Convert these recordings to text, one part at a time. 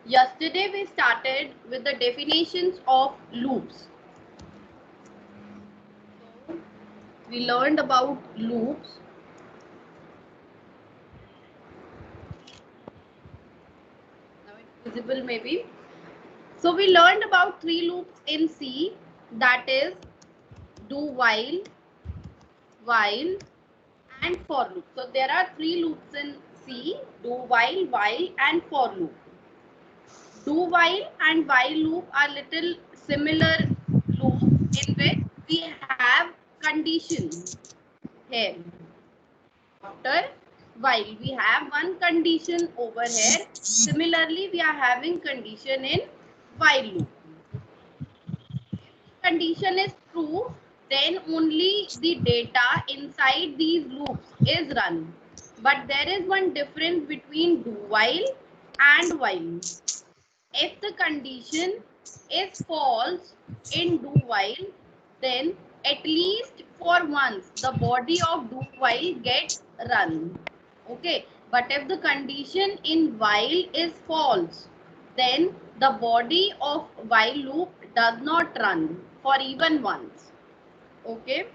Yesterday we started with the definitions of loops. So we learned about loops. Now it's visible maybe. So we learned about three loops in C, that is do while and for loop. So there are three loops in C, do while and for loop. Do while and while loop are little similar loops in which we have condition here. After while we have one condition over here, similarly we are having condition in while loop. If the condition is true, then only the data inside these loops is run. But there is one difference between do while and while. If the condition is false in do while, then at least for once the body of do while gets run. Okay, but if the condition in while is false, then the body of while loop does not run for even once. Okay,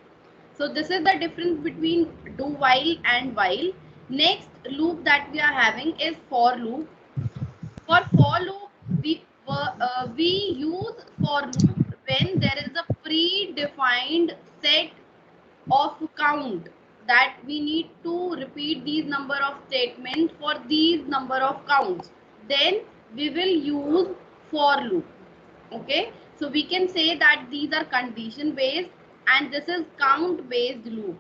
so this is the difference between do while and while. Next loop that we are having is for loop. For loop, we use for loop when there is a predefined set of count that we need to repeat these number of statements for these number of counts. Then we will use for loop. Okay, so we can say that these are condition based and this is count based loop.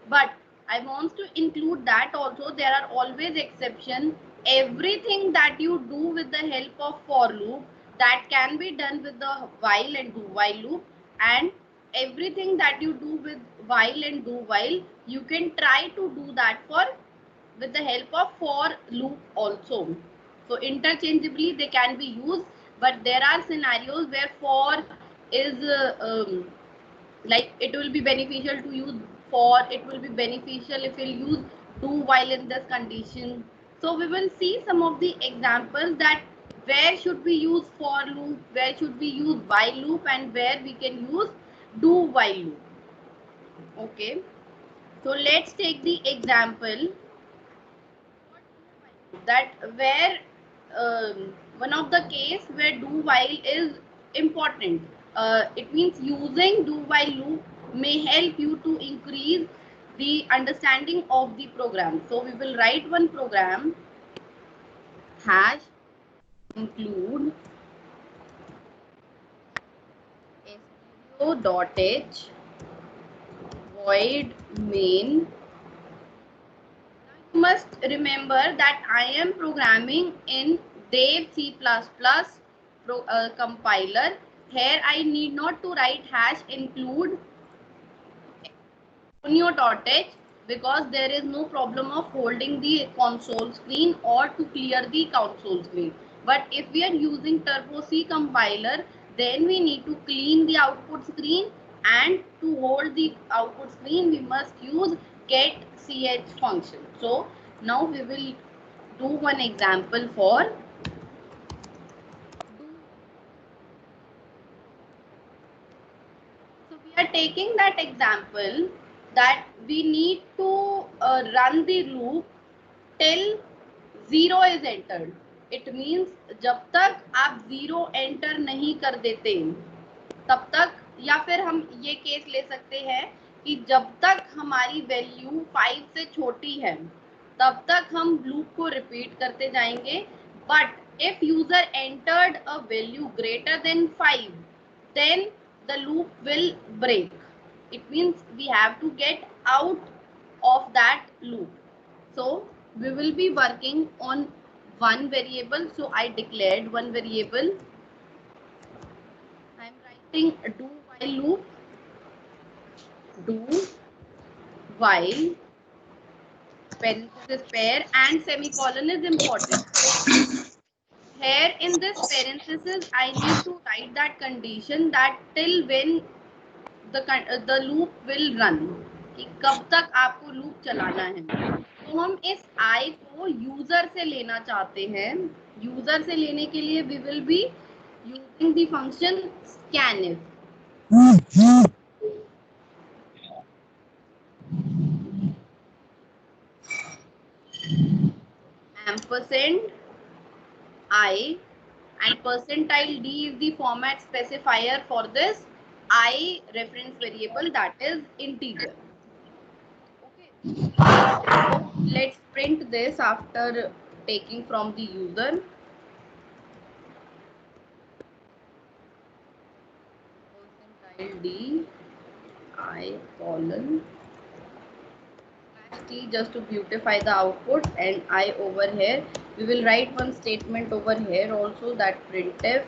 But I want to include that also there are always exception. Everything that you do with the help of for loop, that can be done with the while and do while loop, and everything that you do with while and do while, you can try to do that for with the help of for loop also. So interchangeably they can be used, but there are scenarios where for is like it will be beneficial to use for, it will be beneficial if we'll use do while in this condition. So we will see some of the examples that where should we use for loop, where should we use while loop, and where we can use do while loop. Okay, so let's take the example that where one of the case where do while is important. It means using do while loop may help you to increase the understanding of the program. So we will write one program, hash include studio.h void main. You must remember that I am programming in Dev C++ compiler. Here I need not to write hash include studio.h because there is no problem of holding the console screen or to clear the console screen. But if we are using Turbo C compiler, then we need to clean the output screen, and to hold the output screen we must use get ch function. So now we will do one example for so we are taking that example that we need to run the loop till 0 is entered. It means जब तक आप 0 enter नहीं कर देते तब तक, या फिर हम ये केस ले सकते हैं कि जब तक हमारी वैल्यू 5 से छोटी है तब तक हम लूप को रिपीट करते जाएंगे. But if user entered a value greater than 5, then the loop will break. It means we have to get out of that loop. So we will be working on one variable. So I declared one variable. I am writing do while loop. Do while parenthesis pair and semicolon is important. Here in this parenthesis I need to write that condition that till when the loop will run, कि कब तक आपको loop चलाना है. तो हम इस I को यूजर से लेना चाहते हैं. यूजर से लेने के लिए we will be using the function scanf. Ampersand I and percentile D is the format specifier for this I reference variable, that is integer. Okay. Let's print this after taking from the user. Percentile D I colon T just to beautify the output, and I over here we will write one statement over here also, that printf.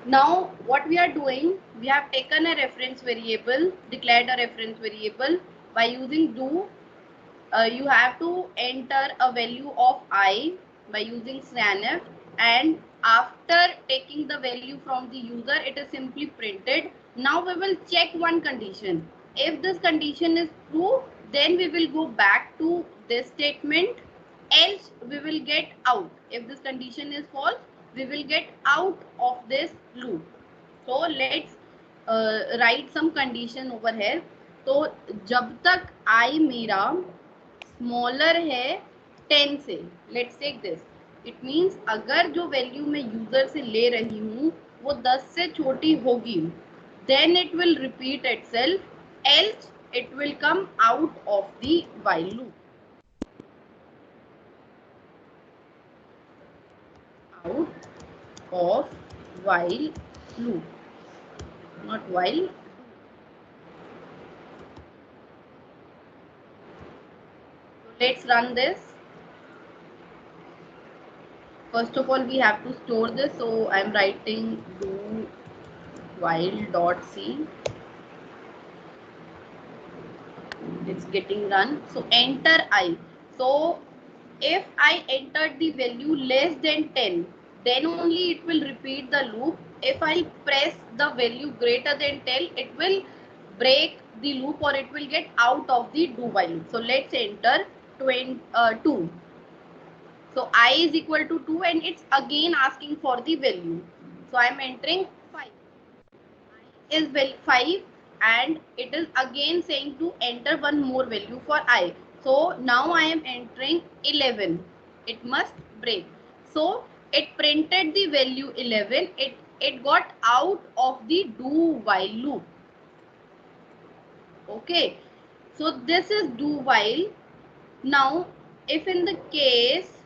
Now what we are doing, we have taken a reference variable, declared a reference variable by using do. You have to enter a value of I by using scanf, and after taking the value from the user, it is simply printed. Now we will check one condition. If this condition is true, then we will go back to this statement, else we will get out. If this condition is false, we will get out of this loop. So let's write some condition over here. तो जब तक I मेरा smaller है 10 से, let's take this, it means अगर जो value मैं user से ले रही हूँ वो 10 से छोटी होगी, then it will repeat itself, else it will come out of the while loop. Out of while loop, not while. So let's run this. First of all, we have to store this, so I'm writing do while dot c. It's getting run. So enter I. So if I entered the value less than 10, then only it will repeat the loop. If I press the value greater than 10, it will break the loop, or it will get out of the do while loop. So let's enter 2. So I is equal to 2, and it's again asking for the value. So I am entering 5. I is 5, and it is again saying to enter one more value for I. So now I am entering 11. It must break. So it printed the value 11. It got out of the do while loop. Okay. So this is do while. Now if in the case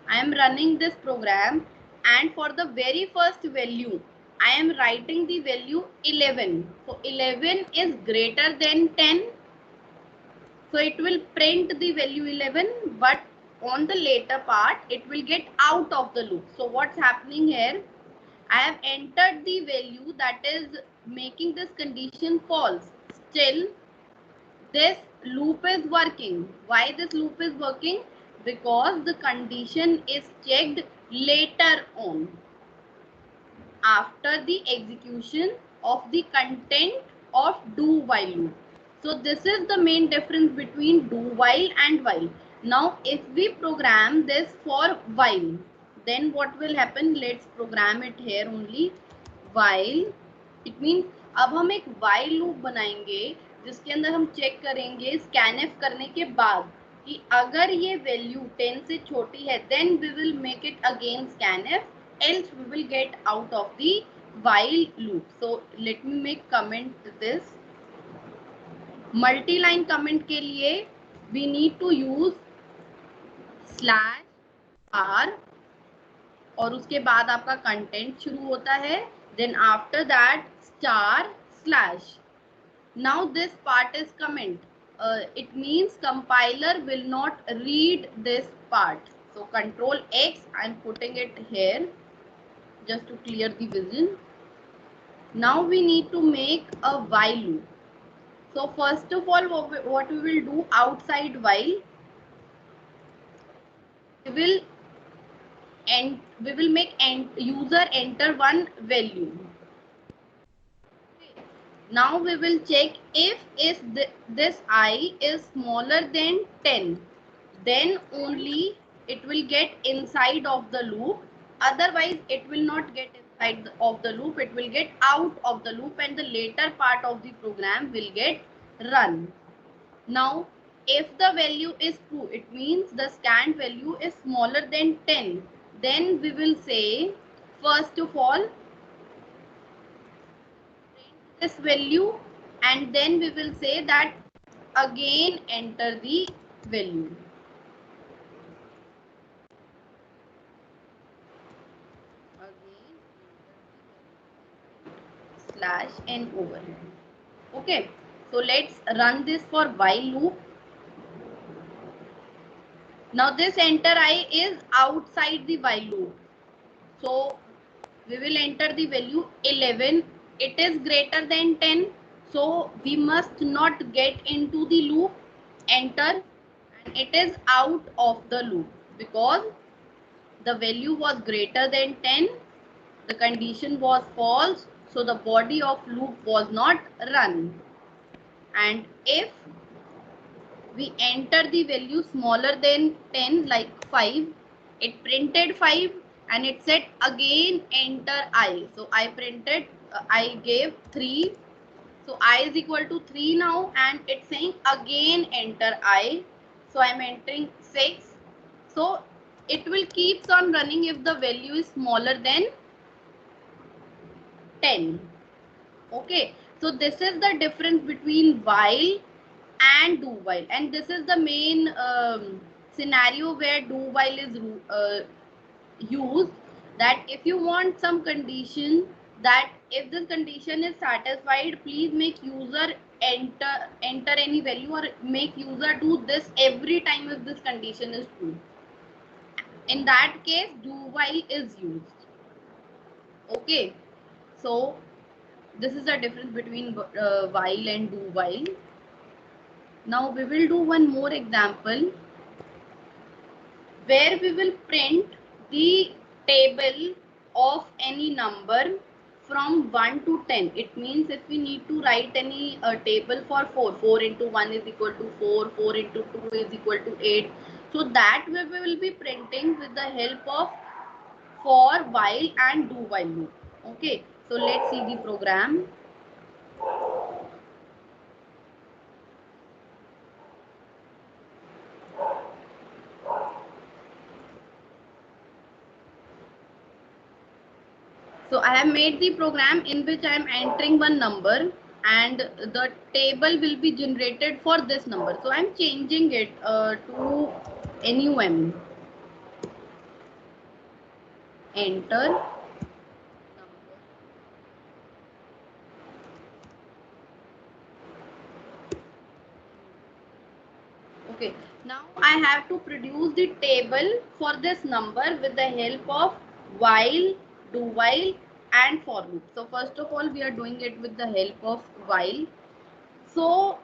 I am running this program, and for the very first value I am writing the value 11. So 11 is greater than 10. So it will print the value 11, but on the later part it will get out of the loop. So what's happening here? I have entered the value that is making this condition false. Still this loop is working. Why this loop is working? Because the condition is checked later on, after the execution of the content of do while loop. So this is the main difference between do while and while. Now if we program this for while, then what will happen? Let's program it here only. While, it means अब हम एक while loop बनाएंगे जिसके अंदर हम check करेंगे scanf करने के बाद कि अगर ये वैल्यू 10 से छोटी है, then we will make it again scanf, else we will get out of the while loop. So let me make comment this. Multi-line comment के लिए we need to use slash r, और उसके बाद आपका content शुरू होता है, then after that star slash. Now this part is comment. It means compiler will not read this part. So control X, I'm putting it here just to clear the vision. Now we need to make a while loop. So first of all, what we will do outside while, we will make user enter one value. Now we will check if this I is smaller than 10, then only it will get inside of the loop. Otherwise it will not get inside of the loop, it will get out of the loop and the later part of the program will get run. Now if the value is true, it means the scanned value is smaller than 10, then we will say first of all this value, and then we will say that again enter the value. Again slash n over here. Okay, so let's run this for while loop. Now this enter I is outside the while loop, so we will enter the value 11. It is greater than 10, so we must not get into the loop. Enter, and it is out of the loop because the value was greater than 10, the condition was false, so the body of loop was not run. And if we enter the value smaller than 10 like 5, it printed 5 and it said again enter I. So I printed, I gave 3. So I is equal to 3 now, and it's saying again enter I. So I'm entering 6. So it will keeps on running if the value is smaller than 10. Okay, so this is the difference between while and do while, and this is the main scenario where do while is used. That if you want some condition, that if this condition is satisfied, please make user enter any value, or make user do this every time if this condition is true. In that case do while is used. Okay, so this is the difference between while and do while. Now we will do one more example where we will print the table of any number from 1 to 10. It means if we need to write any table for 4, 4 into 1 is equal to 4, 4 into 2 is equal to 8. So that we will be printing with the help of for, while and do while loop. Okay, so let's see the program. So I have made the program in which I am entering one number and the table will be generated for this number. So I am changing it to NUM. Enter. Okay. Now I have to produce the table for this number with the help of while, do while and for loop. So first of all we are doing it with the help of while. So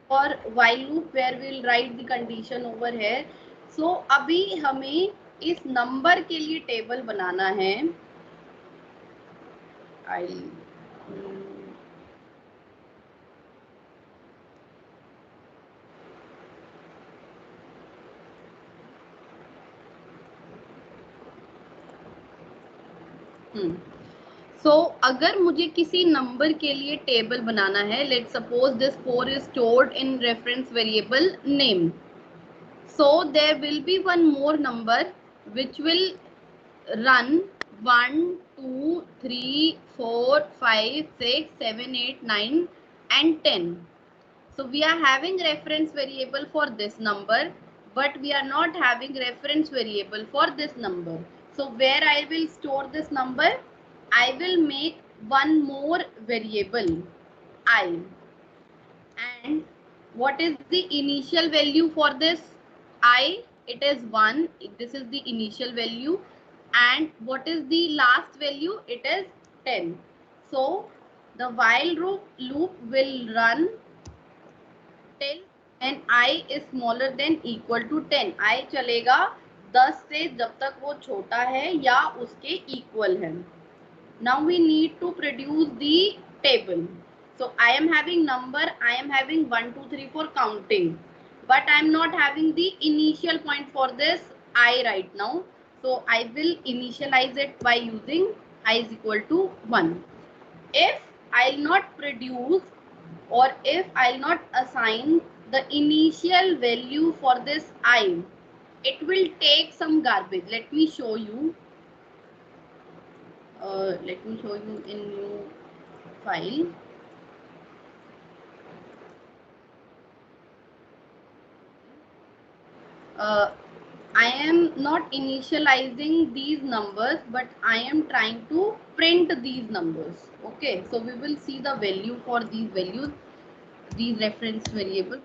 for while loop where we will write the condition over here. So अभी हमें इस number के लिए table बनाना है. So अगर मुझे किसी number के लिए टेबल बनाना है, let's suppose this 4 is stored in reference variable name. So there will be one more number which will run 1, 2, 3, 4, 5, 6, 7, 8, 9 and 10. So we are having reference variable for this number, but we are not having reference variable for this number. So where I will store this number, I will make one more variable I. And what is the initial value for this I? It is 1. This is the initial value. And what is the last value? It is 10. So the while loop will run till when I is smaller than equal to 10. I चलेगा 10 से जब तक वो छोटा है या उसके equal है. Now we need to produce the table. So I am having number, I am having 1, 2, 3 for counting, but I am not having the initial point for this I right now. So I will initialize it by using I is equal to 1. If I'll not produce, or if I'll not assign the initial value for this I, it will take some garbage. Let me show you. Let me show you in new file. I am not initializing these numbers, but I am trying to print these numbers. Okay, so we will see the value for these values, these reference variable,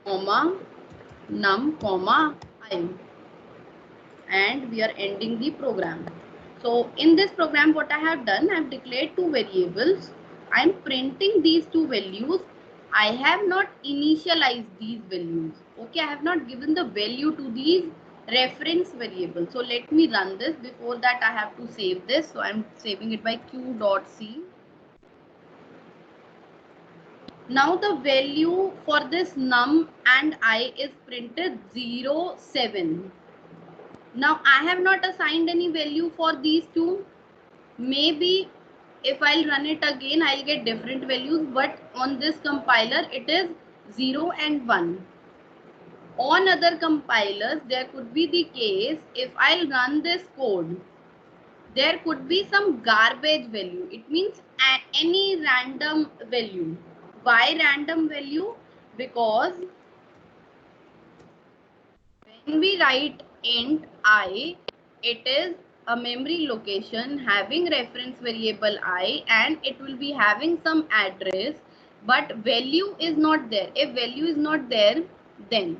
comma, num, comma, I, and we are ending the program. So in this program, what I have done, I have declared two variables. I am printing these two values. I have not initialized these values. Okay, I have not given the value to these reference variables. So let me run this. Before that, I have to save this. So I am saving it by q.c. Now the value for this num and I is printed 0, 7. Now I have not assigned any value for these two. Maybe if I'll run it again, I'll get different values, but on this compiler it is 0 and 1. On other compilers, there could be the case, if I'll run this code, there could be some garbage value. It means any random value. Why random value? Because when we write int I, it is a memory location having reference variable I, and it will be having some address, but value is not there. If value is not there, then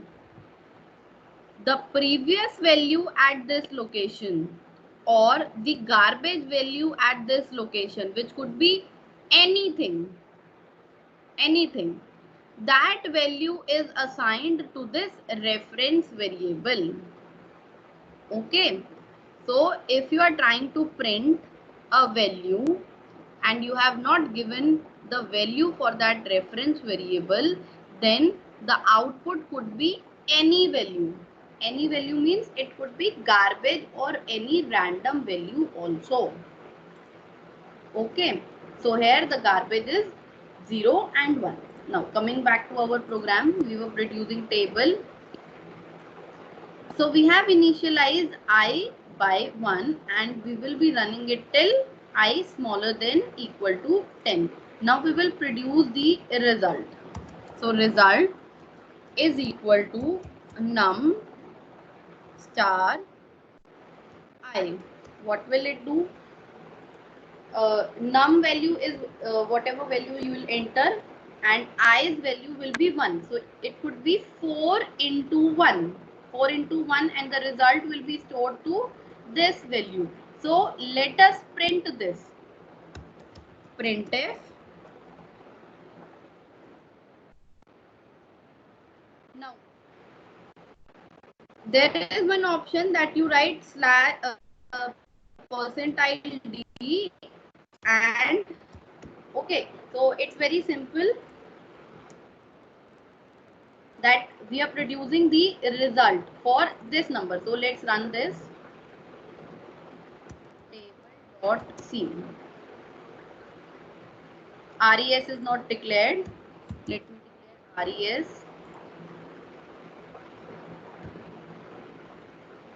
the previous value at this location or the garbage value at this location, which could be anything, that value is assigned to this reference variable. Okay, so if you are trying to print a value and you have not given the value for that reference variable, then the output could be any value. Any value means it could be garbage or any random value also. Okay, so here the garbage is 0 and 1. Now coming back to our program, we were producing table. So we have initialized I by 1 and we will be running it till I smaller than equal to 10. Now we will produce the result. So result is equal to num star I. What will it do? Num value is whatever value you will enter, and i's value will be 1. So it could be 4 into 1. 4 into 1, and the result will be stored to this value. So let us print this. Printf. Now there is one option that you write slash percentile d, and okay, so it's very simple that we are producing the result for this number. So let's run this. Table.c. res is not declared. Let me declare res.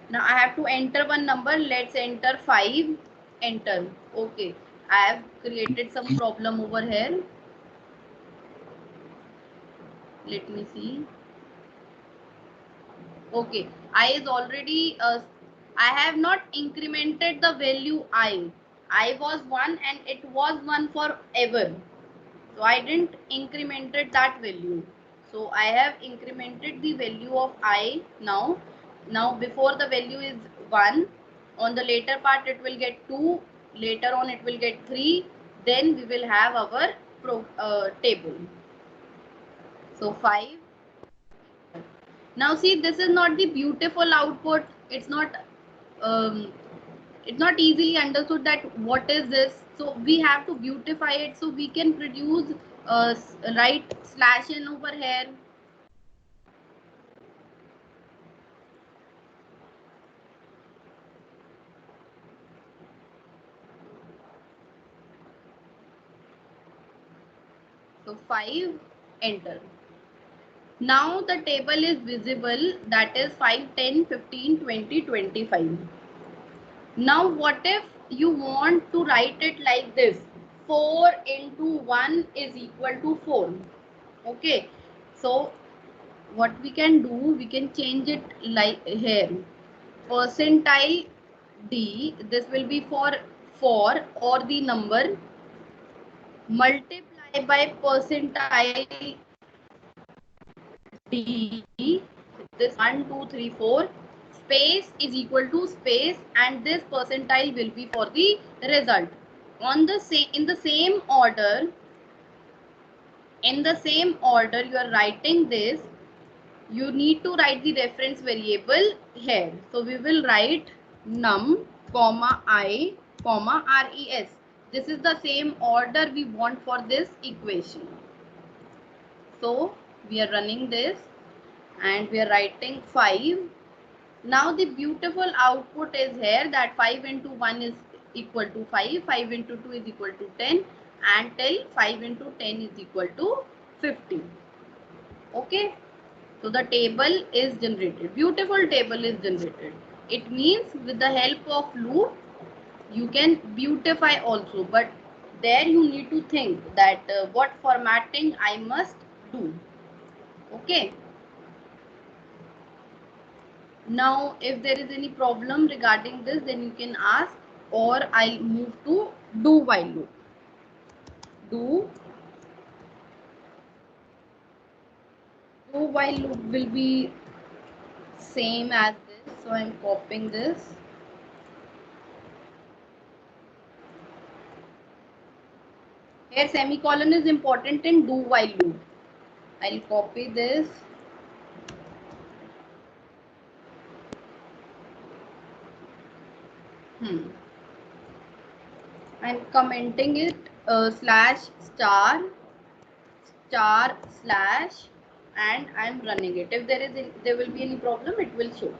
Now I have to enter one number. Let's enter 5. Enter. Okay, I have created some problem over here. Let me see. Okay, I is already I have not incremented the value I was 1 and it was 1 forever. So I didn't incremented that value. So I have incremented the value of I now. Now before the value is 1, on the later part it will get 2, later on it will get 3, then we will have our table. So 5. Now see, this is not the beautiful output. It's not it's not easily understood that what is this. So we have to beautify it, so we can produce right slash n over here. So 5, enter. Now the table is visible, that is 5, 10, 15, 20, 25. Now what if you want to write it like this? 4 into 1 is equal to 4. Okay, so what we can do, we can change it like here. Percentile D, this will be for 4 or the number, multiply by percentile D, this 1, 2, 3, 4, space is equal to space, and this percentile will be for the result. On the same, in the same order, you are writing this, you need to write the reference variable here. So we will write num comma I comma res. This is the same order we want for this equation. So we are running this and we are writing 5. Now the beautiful output is here, that 5 into 1 is equal to 5, 5 into 2 is equal to 10, and till 5 into 10 is equal to 50. Okay, so the table is generated, beautiful table is generated. It means with the help of loop you can beautify also, but there you need to think that what formatting I must do. Okay, now if there is any problem regarding this, then you can ask, or I'll move to do while loop. Do while loop will be same as this, so I'm copying this. Here semicolon is important in do while loop. I'll copy this. I'm commenting it slash star star slash, and I'm running it. If there will be any problem, it will show.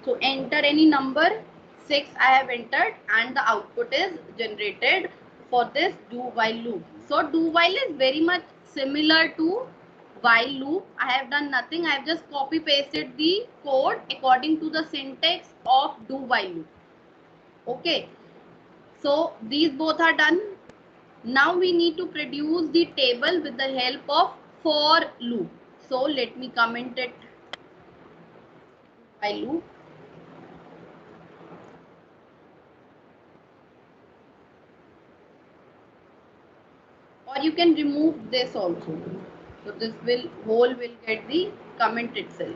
So enter any number, 6 I have entered, and the output is generated for this do while loop. So do while is very much similar to while loop. I have done nothing, I have just copy pasted the code according to the syntax of do while loop. Okay, so these both are done. Now we need to produce the table with the help of for loop. So let me comment it while loop. Or you can remove this also. So this whole will get the comment itself.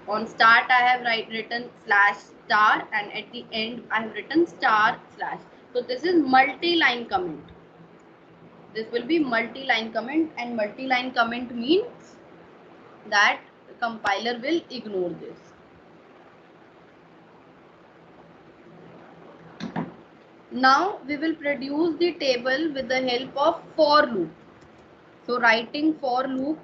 On start I have written slash star, and at the end I have written star slash. So this is multi-line comment. This will be multi-line comment, and multi-line comment means that the compiler will ignore this. Now we will produce the table with the help of for loop. So writing for loop.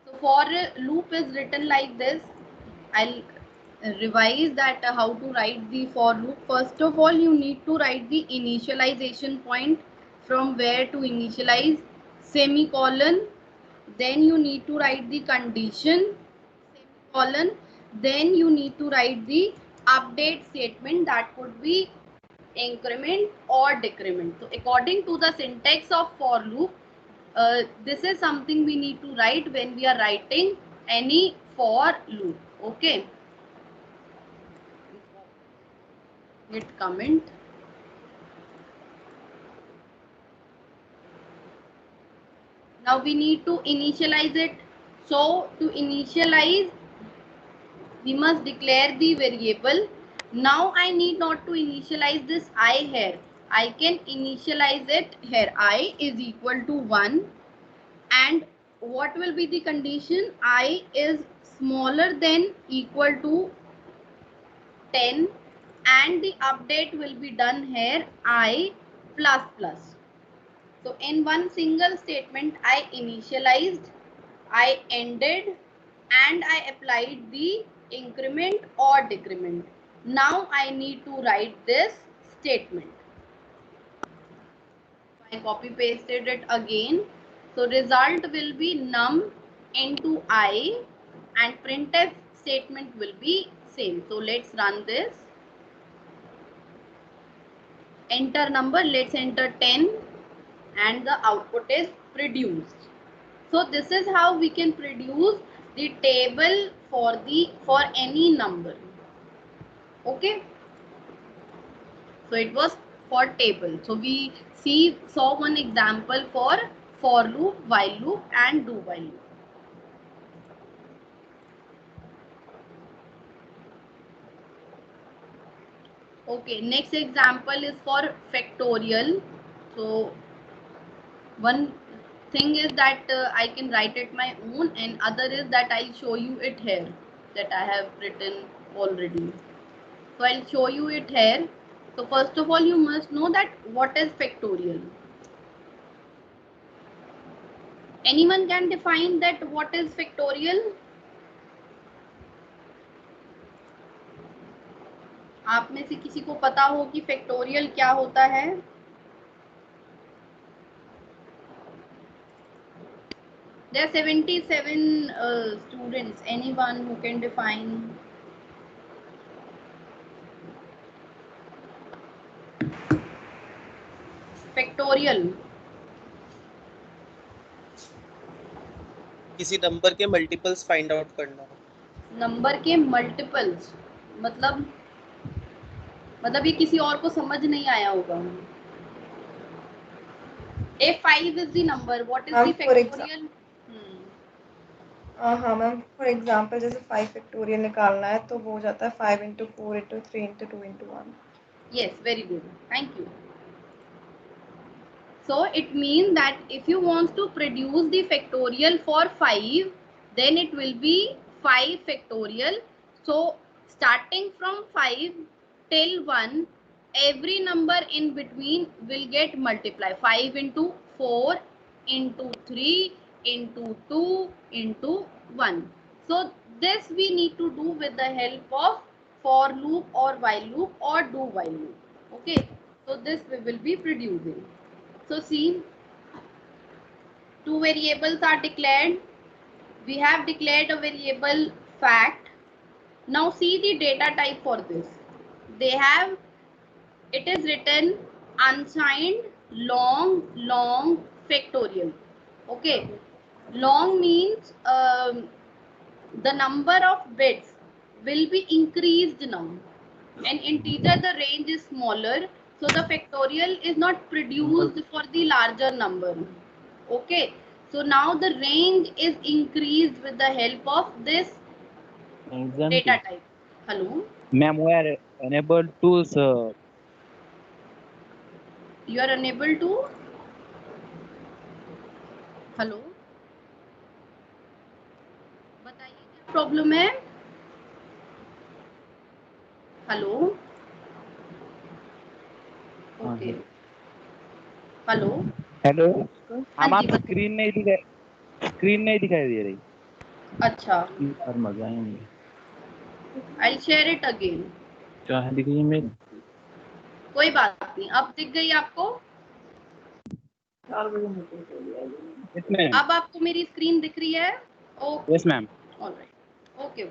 So for loop is written like this. I'll revise that how to write the for loop. First of all, you need to write the initialization point, from where to initialize, semicolon. Then you need to write the condition, semicolon. Then you need to write the update statement, that could be increment or decrement. So according to the syntax of for loop, this is something we need to write when we are writing any for loop. Okay, hit comment. Now we need to initialize it. So to initialize, we must declare the variable. Now I need not to initialize this I here. I can initialize it here. I is equal to 1, and what will be the condition? I is smaller than equal to 10, and the update will be done here I plus plus. So in one single statement, I initialized, I ended, and I applied the increment or decrement. Now I need to write this statement. I copy pasted it again. So result will be num into I, and printf statement will be same. So let's run this. Enter number, let's enter 10, and the output is produced. So this is how we can produce the table for any number. Okay, so it was for table. So we saw one example for loop, while loop, and do while loop. Okay, next example is for factorial. So one thing is that I can write it my own, and other is that I'll show you it here, that I have written already. So I'll show you it here. So first of all, you must know that what is factorial. Anyone can define that what is factorial? आप में से किसी को पता हो कि factorial क्या होता है? There are 77 students. Anyone who can define? Factorial. किसी नंबर के मल्टीपल्स फाइंड आउट करना. नंबर के मल्टीपल्स मतलब ये किसी और को समझ नहीं आया होगा. If 5 is the number, what is the factorial? हाँ मैम, फॉर एग्जाम्पल जैसे 5 फैक्टोरियल निकालना है तो वो हो जाता है 5 into 4 into 3 into 2 into 1. Yes, very good. Thank you. So it means that if you want to produce the factorial for 5, then it will be 5 factorial. So starting from 5 till 1, every number in between will get multiplied. 5 into 4 into 3 into 2 into 1. So this we need to do with the help of for loop or while loop or do while loop. Okay, so this we will be producing. So see, two variables are declared. We have declared a variable fact. Now see the data type for this. It is written unsigned long factorial. Okay, long means the number of bits will be increased now. And integer the range is smaller, so the factorial is not produced for the larger number. Okay, so now the range is increased with the help of this data type. Hello, ma'am, we are unable to you are unable to. Hello, बताइए क्या problem है. Hello, okay, hello hello, हाँ जी, हमारी screen नहीं दिखाई दे रही. अच्छा, और मजा आएंगे. I'll share it again. क्या है दिख रही है मेरी? कोई बात नहीं, अब दिख गई आपको. इसमें अब आपको मेरी स्क्रीन दिख रही है? Okay. Yes ma'am. Alright. Okay.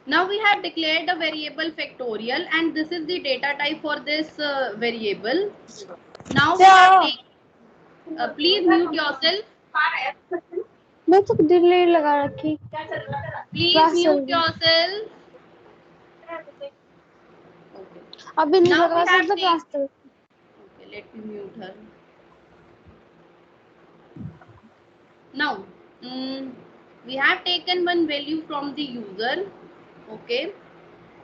Now we have declared a variable factorial, and this is the data type for this variable. Now we have taken, please mute yourself. मैं तो डिले लगा रखी. Please mute yourself. Okay. अभी नहीं Now लगा we have सकता taken. Class. Okay, let me mute her. Now, we have taken one value from the user. Okay.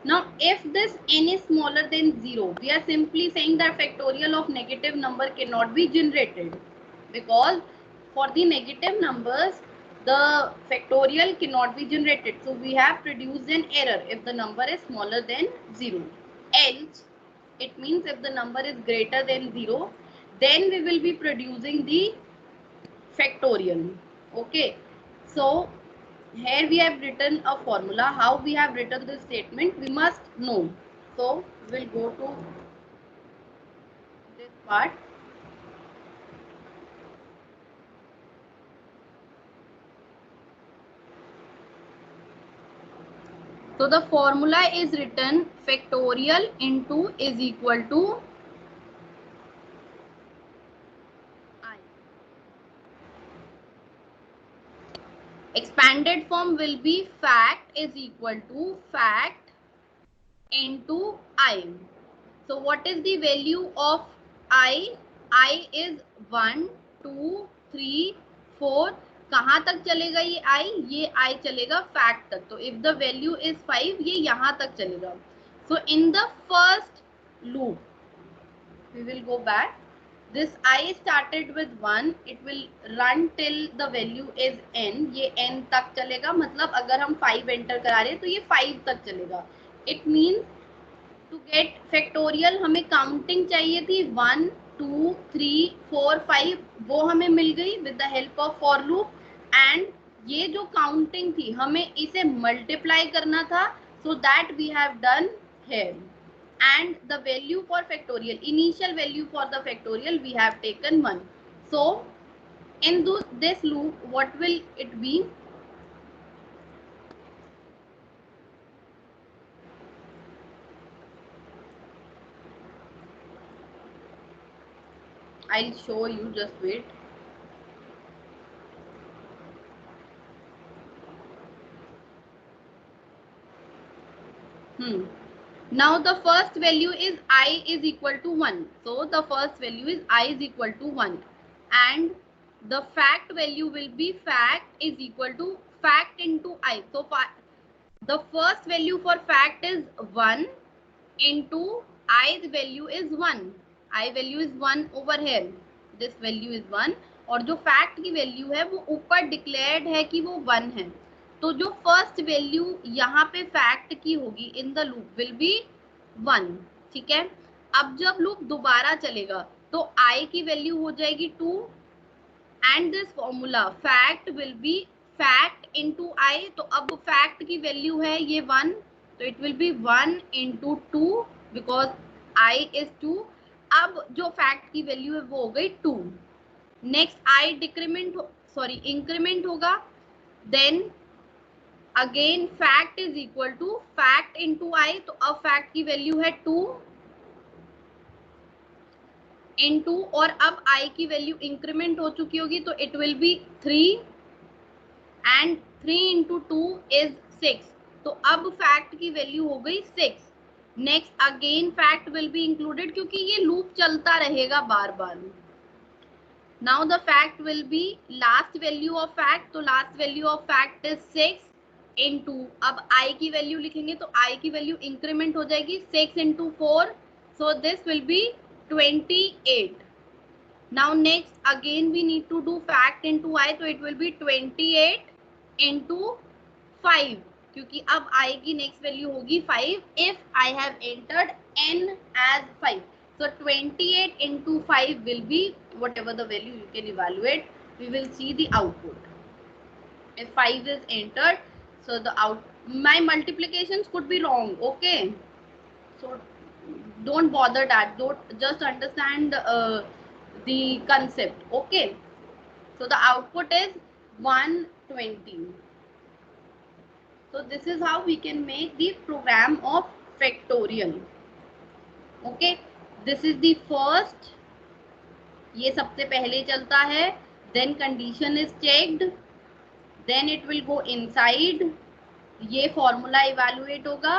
Now, if this n is smaller than 0, we are simply saying that factorial of negative number cannot be generated, because for the negative numbers, the factorial cannot be generated. So we have produced an error if the number is smaller than 0. Else, it means if the number is greater than 0, then we will be producing the factorial. Okay. So here we have written a formula. How we have written this statement, we must know. So we'll go to this part. So the formula is written factorial into is equal to I. Expanded form will be fact is equal to fact into I. So what is the value of I? I is 1, 2, 3, 4. कहाँ तक चलेगा ये I? ये I चलेगा fact तक. तो if the value is 5, ये यहाँ तक चलेगा. So in the first loop, we will go back. This I started with 1. It will run till the value is n. ये n तक चलेगा. मतलब अगर हम 5 एंटर करा रहे हैं तो ये 5 तक चलेगा. It means to get factorial हमें काउंटिंग चाहिए थी 1, 2, 3, 4, 5. वो हमें मिल गई with the help of for loop. And ये जो काउंटिंग थी हमें इसे मल्टीप्लाई करना था. So that we have done here. And the value for factorial, initial value for the factorial, we have taken 1. So in this loop, what will it be? I'll show you, just wait. Now the first value is I is equal to 1. So the first value is I is equal to 1. And the fact value will be fact is equal to fact into I. So the first value for fact is 1 into I's value is 1. I value is 1 over here. This value is 1. और जो fact की value है वो ऊपर declared है कि वो 1 है. तो जो फर्स्ट वैल्यू यहाँ पे फैक्ट की होगी in the loop will B 1. ठीक है. अब जब लूप दोबारा चलेगा तो आई की वैल्यू हो जाएगी 2 and this formula fact will B fact into I. तो अब फैक्ट की वैल्यू है ये 1, तो it will B 1 into 2 because I is 2. अब जो फैक्ट की वैल्यू है वो हो गई 2. नेक्स्ट आई इंक्रीमेंट होगा. Then again fact is equal to fact into I. तो अब फैक्ट की वैल्यू है 2 इंटू और अब आई की वैल्यू इंक्रीमेंट हो चुकी होगी तो it will be 3 and 3 into 2 is 6. तो अब फैक्ट की वैल्यू हो गई 6. Next again fact will be included क्योंकि ये लूप चलता रहेगा बार बार. Now the fact will be last value of fact. तो last value of fact is 6 into अब आई की वैल्यू लिखेंगे तो आई की वैल्यू इंक्रीमेंट हो जाएगी 6 into 4. So this will be 28. Now next again we need to do fact into I. तो it will be 28 into 5 क्योंकि अब आई की नेक्स्ट वैल्यू होगी 5 if I have entered n as 5. So 28 into 5 will be whatever the value you can evaluate. We will see the output. If 5 is entered, so the my multiplications could be wrong. Okay, so don't bother that. Don't just understand the concept. Okay, so the output is 120. So this is how we can make the program of factorial. Okay, this is the first. ये सबसे पहले चलता है. Then condition is checked. Then it will go inside. ये formula evaluate होगा.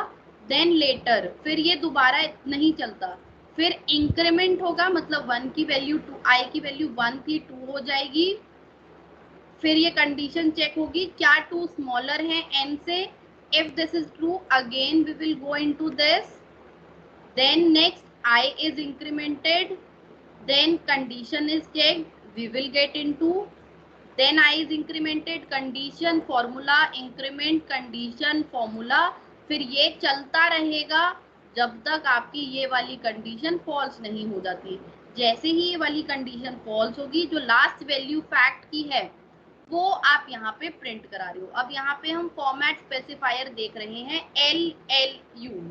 Then later फिर ये दोबारा नहीं चलता. फिर इंक्रीमेंट होगा मतलब 1 की वैल्यू 2 आई की वैल्यू 1 थी 2 हो जाएगी. फिर ये कंडीशन चेक होगी क्या 2 स्मॉलर है n से. If this is true again we will go into this. Then next I is incremented. Then condition is checked. We will get into then I is incremented, condition formula, increment condition formula, फिर ये चलता रहेगा जब तक आपकी ये वाली condition false नहीं हो जाती। जैसे ही ये वाली कंडीशन फॉल्स होगी, जो लास्ट वैल्यू फैक्ट की है वो आप यहाँ पे प्रिंट करा रहे हो। अब यहाँ पे हम फॉर्मेट स्पेसिफायर देख रहे हैं LLU।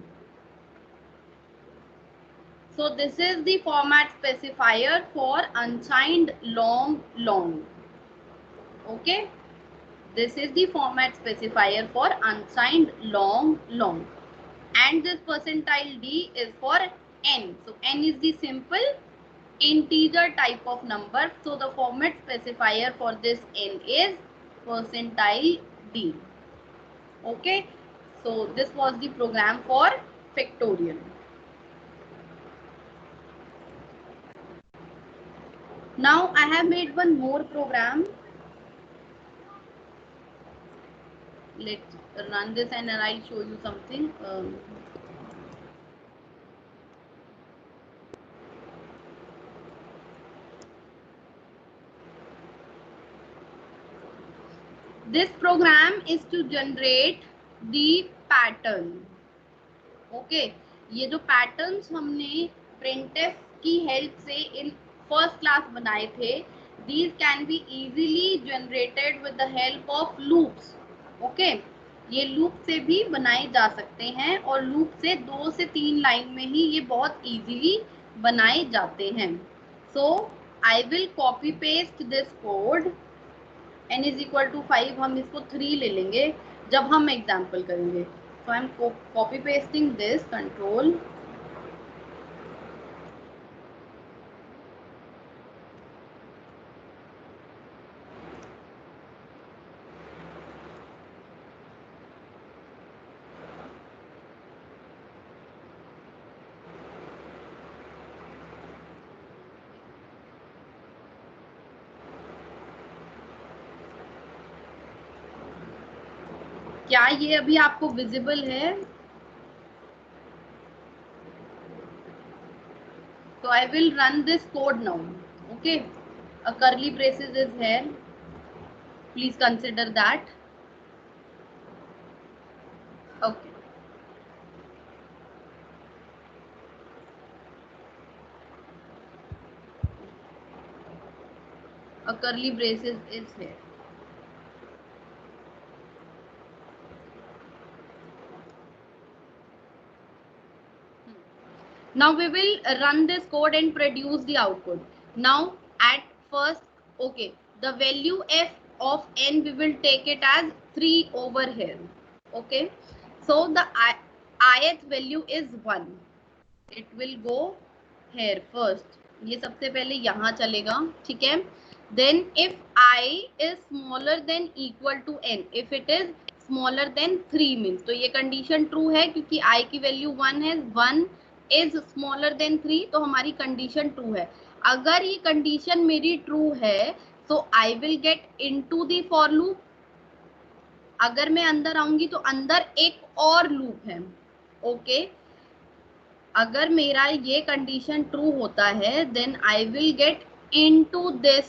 So this is the format specifier for unsigned long. Okay, this is the format specifier for unsigned long, and this percentile D is for N. So N is the simple integer type of number, so the format specifier for this N is percentile D. Okay, so this was the program for factorial. Now I have made one more program. Let's run this and I'll show you something. This program is to generate the pattern. Okay, ये जो patterns हमने printf की help से in first class बनाए थे, these can be easily generated with the help of loops. Okay, ये loop से भी बनाए जा सकते हैं और loop से 2 से 3 लाइन में ही ये बहुत easily बनाए जाते हैं. So I will copy paste this code. n is equal to 5, हम इसको 3 ले लेंगे जब हम एग्जाम्पल करेंगे. So I am copy pasting this control. क्या ये अभी आपको विजिबल है? So I will run this code now. Okay, a curly braces is here. Please consider that. Okay. A curly braces is here. Now we will run this code and produce the output. Now at first, okay, the value f of n, we will take it as 3 over here. Okay, so the ith value is 1. It will go here first. ये सबसे पहले यहाँ चलेगा, ठीक है. Then if I is smaller than equal to n, if it is smaller than 3 means, तो ये condition true है क्योंकि I की value 1 है, 1 is smaller than 3, तो हमारी कंडीशन ट्रू है. अगर ये कंडीशन मेरी ट्रू है तो आई will get into the for loop. अगर मैं अंदर आऊंगी तो अंदर एक और लूप है. ओके, अगर मेरा ये कंडीशन ट्रू होता है then I will get into this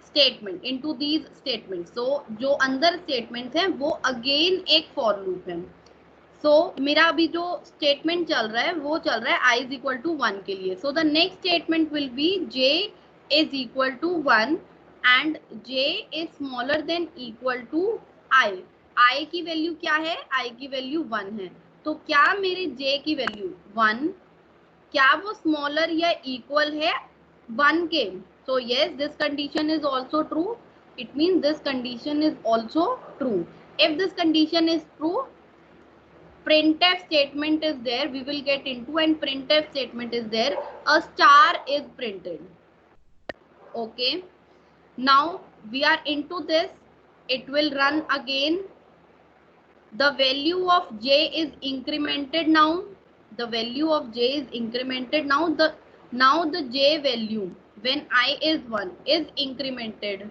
statement, into these statement. So जो अंदर स्टेटमेंट है वो अगेन एक फॉर लूप है. सो मेरा अभी जो स्टेटमेंट चल रहा है वो चल रहा है i इज इक्वल टू 1 के लिए. So the next statement will be j is equal to 1 and j is smaller than equal to i. i की वैल्यू क्या है? i की वैल्यू 1 है. तो क्या मेरे j की वैल्यू 1, क्या वो स्मॉलर या इक्वल है 1 के? So yes, this condition is also true. It means this condition is also true. If this condition is true, printf statement is there, we will get into, and printf statement is there, a star is printed. Okay, now we are into this. It will run again. The value of j is incremented now. The value of j is incremented now. The j value when I is 1 is incremented.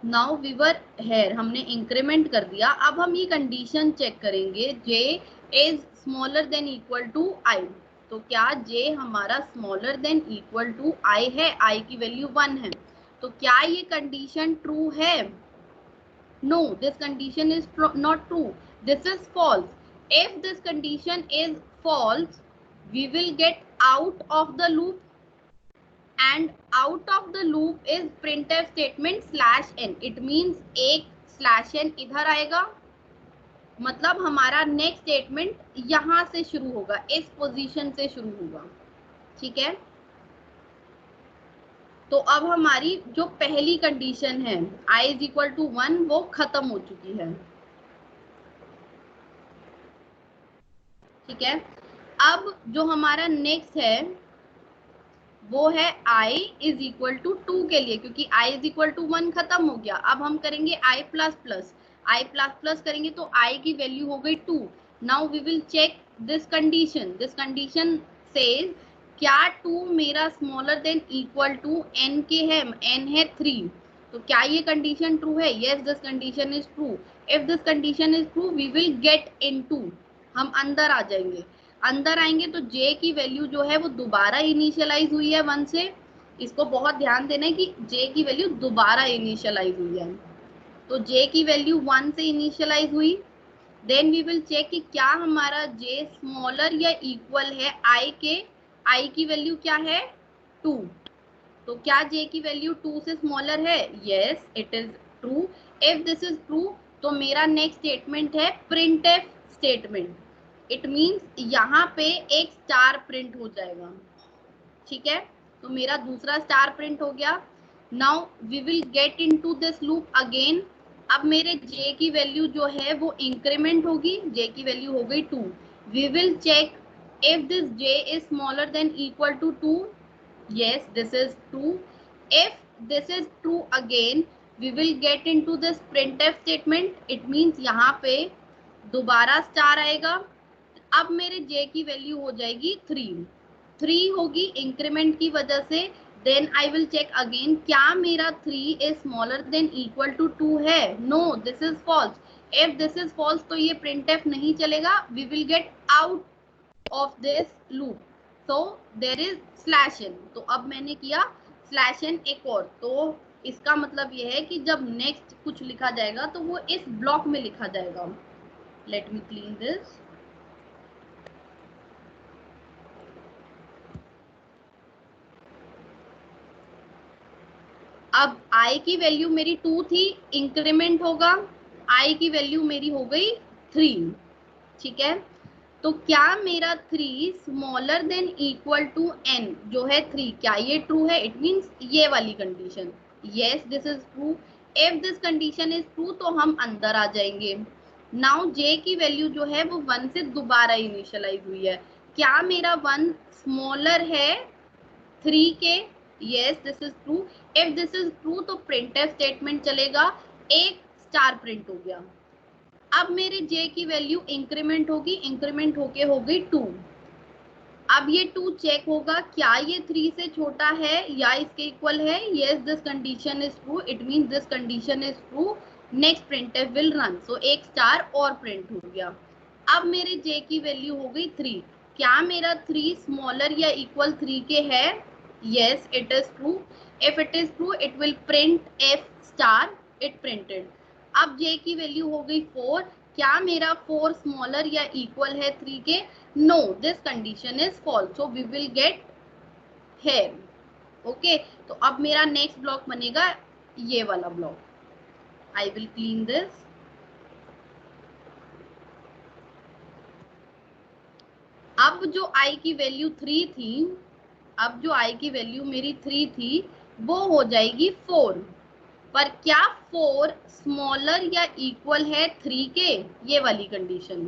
Now we were here, हमने increment कर दिया. अब हम ये condition check करेंगे, j is smaller than equal to i. तो क्या j हमारा smaller than equal to i है? i की वैल्यू 1 है. तो क्या ये कंडीशन ट्रू है? No, this condition is not true, this is false. If this condition is false, we will get out of the loop, and out of the loop is printf statement /n. it means एक /n इधर आएगा, मतलब हमारा next statement यहां से शुरू होगा, इस पोजीशन से शुरू होगा. ठीक है, तो अब हमारी जो पहली कंडीशन है i इज इक्वल टू 1 वो खत्म हो चुकी है. ठीक है, अब जो हमारा नेक्स्ट है वो है i इज इक्वल टू 2 के लिए, क्योंकि i इज इक्वल टू 1 खत्म हो गया. अब हम करेंगे i plus plus, i plus plus करेंगे तो i की वैल्यू हो गई 2. Now we will check this condition. This condition says क्या 2 मेरा smaller than equal to n के है, n है 3. तो क्या ये कंडीशन ट्रू है? Yes, this condition is true. If this condition is true we will get into, हम अंदर आ जाएंगे. अंदर आएंगे तो j की वैल्यू जो है वो दोबारा इनिशियलाइज हुई है 1 से. इसको बहुत ध्यान देना है कि j की वैल्यू दोबारा इनिशियलाइज हुई है. तो j की वैल्यू 1 से इनिशियलाइज हुई. देन वी विल चेक कि क्या हमारा j स्मॉलर या इक्वल है i के. i की वैल्यू क्या है? 2. तो क्या j की वैल्यू 2 से स्मॉलर है? Yes, it is true. If this is true तो मेरा नेक्स्ट स्टेटमेंट है printf स्टेटमेंट. इट मीन्स यहाँ पे एक स्टार प्रिंट हो जाएगा. ठीक है, तो मेरा दूसरा स्टार प्रिंट हो गया. Now we will get into this loop again. अब मेरे j की वैल्यू जो है वो इंक्रीमेंट होगी, j की वैल्यू हो गई 2. We will check if this j is smaller than equal to 2. yes, this is true. If this is true again we will get into this printf statement. it means यहाँ पे दोबारा star आएगा. अब मेरे j की value हो जाएगी 3 होगी इंक्रीमेंट की वजह से. Then I will check again क्या मेरा 3 is smaller than equal to 2 है? No, this is false. If this is false तो ये printf नहीं चलेगा. We will get out of this loop. so there is /n. तो अब मैंने किया /n एक और, तो इसका मतलब यह है कि जब नेक्स्ट कुछ लिखा जाएगा तो वो इस ब्लॉक में लिखा जाएगा. Let me clean this. अब i की वैल्यू मेरी 2 थी, इंक्रीमेंट होगा, i की वैल्यू मेरी हो गई 3. ठीक है, तो क्या मेरा 3 smaller than equal to n जो है 3, क्या ये ट्रू है? इट मीन्स ये वाली condition. Yes, this is true. If this condition is true तो हम अंदर आ जाएंगे. नाउ j की वैल्यू जो है वो 1 से दोबारा इनिशियलाइज हुई है. क्या मेरा 1 स्मॉलर है 3 के? Yes, this is true. If this is true तो printf स्टेटमेंट चलेगा, एक स्टार प्रिंट हो गया. अब मेरे j की वैल्यू इंक्रीमेंट होगी, इंक्रीमेंट होके हो गई 2. अब ये 2 चेक होगा क्या ये 3 से छोटा है या इसके इक्वल है. Yes, this condition is true. It means this condition is true. Next printf will run. So एक स्टार और प्रिंट हो गया. अब मेरे j की वैल्यू हो गई 3. क्या मेरा 3 स्मॉलर या इक्वल 3 के है? Yes, it is true. If it is true it will print f star. It printed. अब j की वैल्यू हो गई 4. क्या मेरा 4 स्मॉलर या इक्वल है 3 के? No, this condition is false. So we will get here. Okay, तो अब मेरा नेक्स्ट ब्लॉक बनेगा ये वाला block. I will clean this. अब जो i की वैल्यू 3 थी, अब जो i की वैल्यू मेरी 3 थी वो हो जाएगी 4. पर क्या 4 स्मॉलर या इक्वल है 3 के? ये वाली कंडीशन.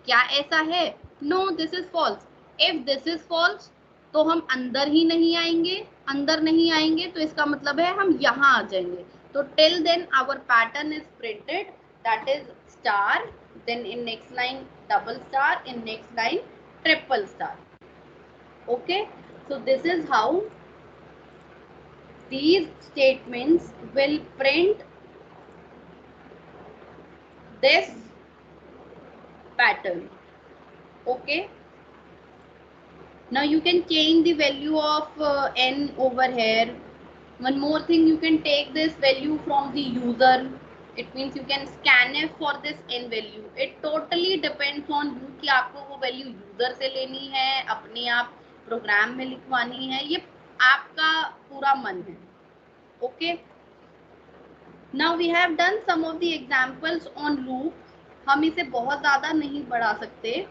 क्या ऐसा है? No, this is false. If this is false तो हम अंदर ही नहीं आएंगे. अंदर नहीं आएंगे तो इसका मतलब है हम यहाँ आ जाएंगे. तो till then our pattern is printed, that is star, then in next line double star, in next line triple star. Okay, so this is how these statements will print this pattern. Okay, now you can change the value of n over here. One more thing, you can take this value from the user. It means you can scanf for this n value. It totally depends on you कि आपको वो value user से लेनी है, अपने आप programme में लिखवानी है, ये आपका पूरा मन है. Okay. Now we have done some of the examples on loop. हम इसे बहुत ज़्यादा नहीं बढ़ा सकते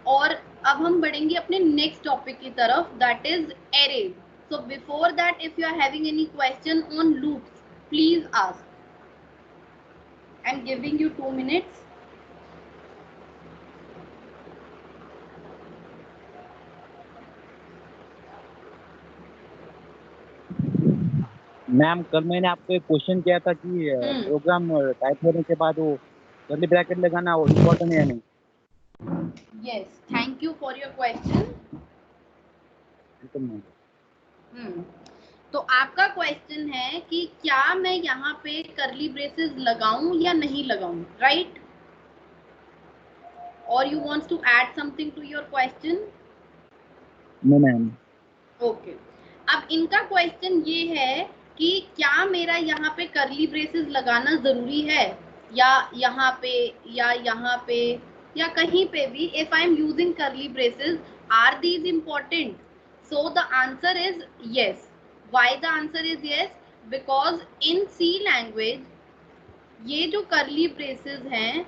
और अब हम बढ़ेंगे अपने next topic की तरफ, that is arrays. So before that, if you are having any question on loops, please ask. I'm giving you 2 minutes. Ma'am कल मैंने आपको एक क्वेश्चन किया था कि प्रोग्राम टाइप करने के बाद वो कर्ली ब्रैकेट लगाना वो इम्पोर्टेंट है या नहीं? Yes, thank you for your question. तो आपका क्वेश्चन है कि क्या मैं यहाँ पे करली ब्रेसेस लगाऊं या नहीं लगाऊं, राइट? और you wants to add something to your question? No ma'am. Okay. अब इनका क्वेश्चन ये है कि क्या मेरा यहाँ पे करली ब्रेसेस लगाना जरूरी है या यहाँ पे या यहाँ पे या कहीं पे भी. If I am using curly braces, are these important? So the answer is yes. Why the answer is yes? Because in C language ये जो curly braces हैं,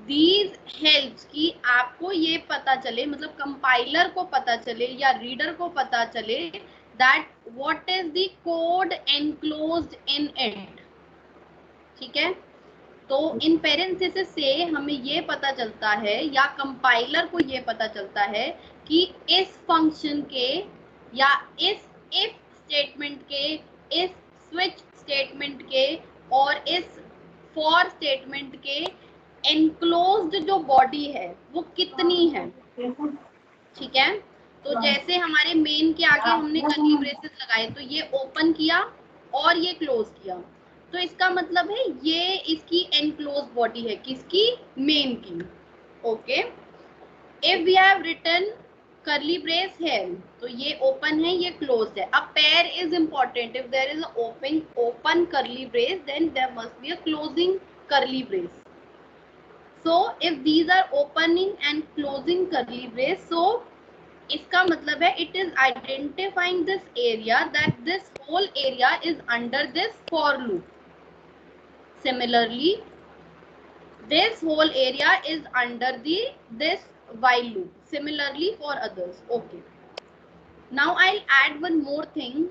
these helps कि आपको ये पता चले, मतलब compiler को पता चले या reader को पता चले that what is the code enclosed in it. ठीक है, तो इन पेरेंथेसिस से हमें ये पता चलता है या कंपाइलर को ये पता चलता है कि इस फंक्शन के या इस इफ स्टेटमेंट के, इस स्विच स्टेटमेंट के और इस फॉर स्टेटमेंट के एनक्लोज्ड जो बॉडी है वो कितनी है. ठीक है, तो जैसे हमारे मेन के आगे हमने कर्ली ब्रेसेस लगाए तो ये ओपन किया और ये क्लोज किया, तो इसका मतलब है ये इसकी एनक्लोज बॉडी है, किसकी? मेन की. Okay. If we have written curly brace है तो ये ओपन है, ये क्लोज्ड है. अब pair is important. If there is open curly brace then there must be a closing curly brace. So if these are opening and closing curly brace, so इसका मतलब है it is identifying this area that this whole area is under this for loop. Similarly, this whole area is under this while loop. Similarly for others. Okay. Now I'll add one more thing.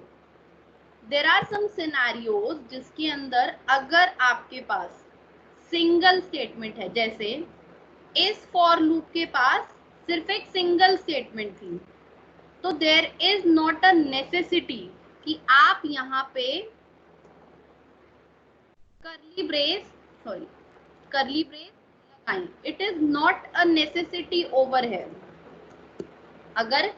There are some scenarios जिसके अंदर अगर आपके पास single statement है, जैसे इस for loop के पास सिर्फ एक सिंगल स्टेटमेंट थी, तो there is not a necessity कि आप यहाँ पे करली ब्रेस लगाएं. It is not a necessity over है अगर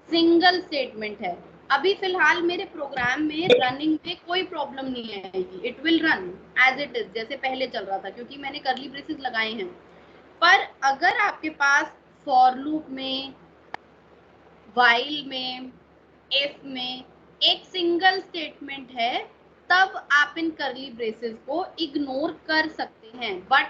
सिंगल स्टेटमेंट है. अभी फिलहाल मेरे प्रोग्राम में रनिंग में कोई प्रॉब्लम नहीं आएगी. It will run as it is, जैसे पहले चल रहा था, क्योंकि मैंने करली ब्रेसेस लगाए हैं. पर अगर आपके पास फॉर लूप में, व्हाइल में, इफ में एक सिंगल स्टेटमेंट है, तब आप इन करली ब्रेसेस को इग्नोर कर सकते हैं. But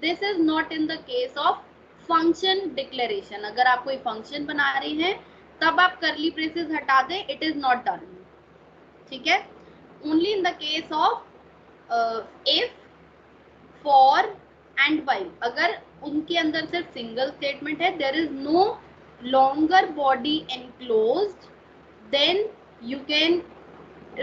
this is not in the case of function declaration. अगर आप कोई फंक्शन बना रहे हैं तब आप करली ब्रेसेस हटा दें, इट इज नॉट डन. ठीक है, only in the case of if, for and while. अगर उनके अंदर सिर्फ सिंगल स्टेटमेंट है, there is no longer body enclosed, then you can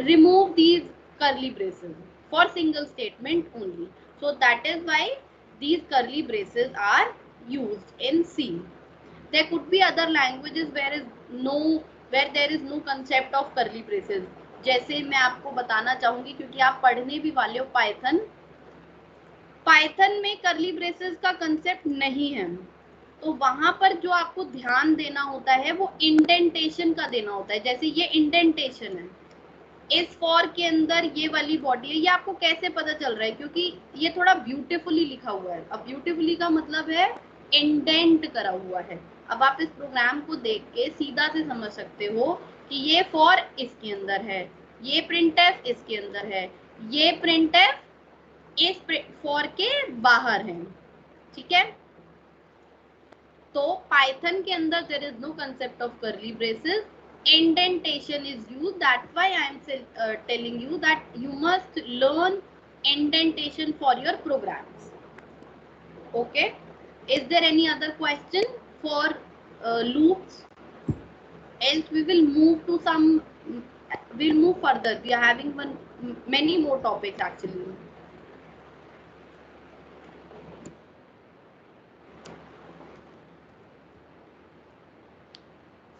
remove these curly braces for single statement only. So that is why these curly braces are used in C. There could be other languages where there is no concept of curly braces. जैसे मैं आपको बताना चाहूंगी, क्योंकि आप पढ़ने भी वाले हो पाइथन में करली ब्रेसेस का कंसेप्ट नहीं है, तो वहां पर जो आपको ध्यान देना होता है वो इंडेंटेशन का देना होता है. जैसे ये इंडेंटेशन है, इस फॉर के अंदर ये वाली बॉडी है, ये आपको कैसे पता चल रहा है? क्योंकि ये थोड़ा ब्यूटीफुली लिखा हुआ है. अब ब्यूटीफुली का मतलब है इंडेंट करा हुआ है. अब आप इस प्रोग्राम को देख के सीधा से समझ सकते हो कि ये फॉर इसके अंदर है, ये printf इसके अंदर है, ये printf इस for के बाहर है, ठीक है। तो पाइथन के अंदर there is no concept of curly braces, indentation is used. That's why I am telling you that you must learn indentation for your programs. Okay, is there any other question for loops? Else we will move to some, we'll move further. We are having many more topics actually.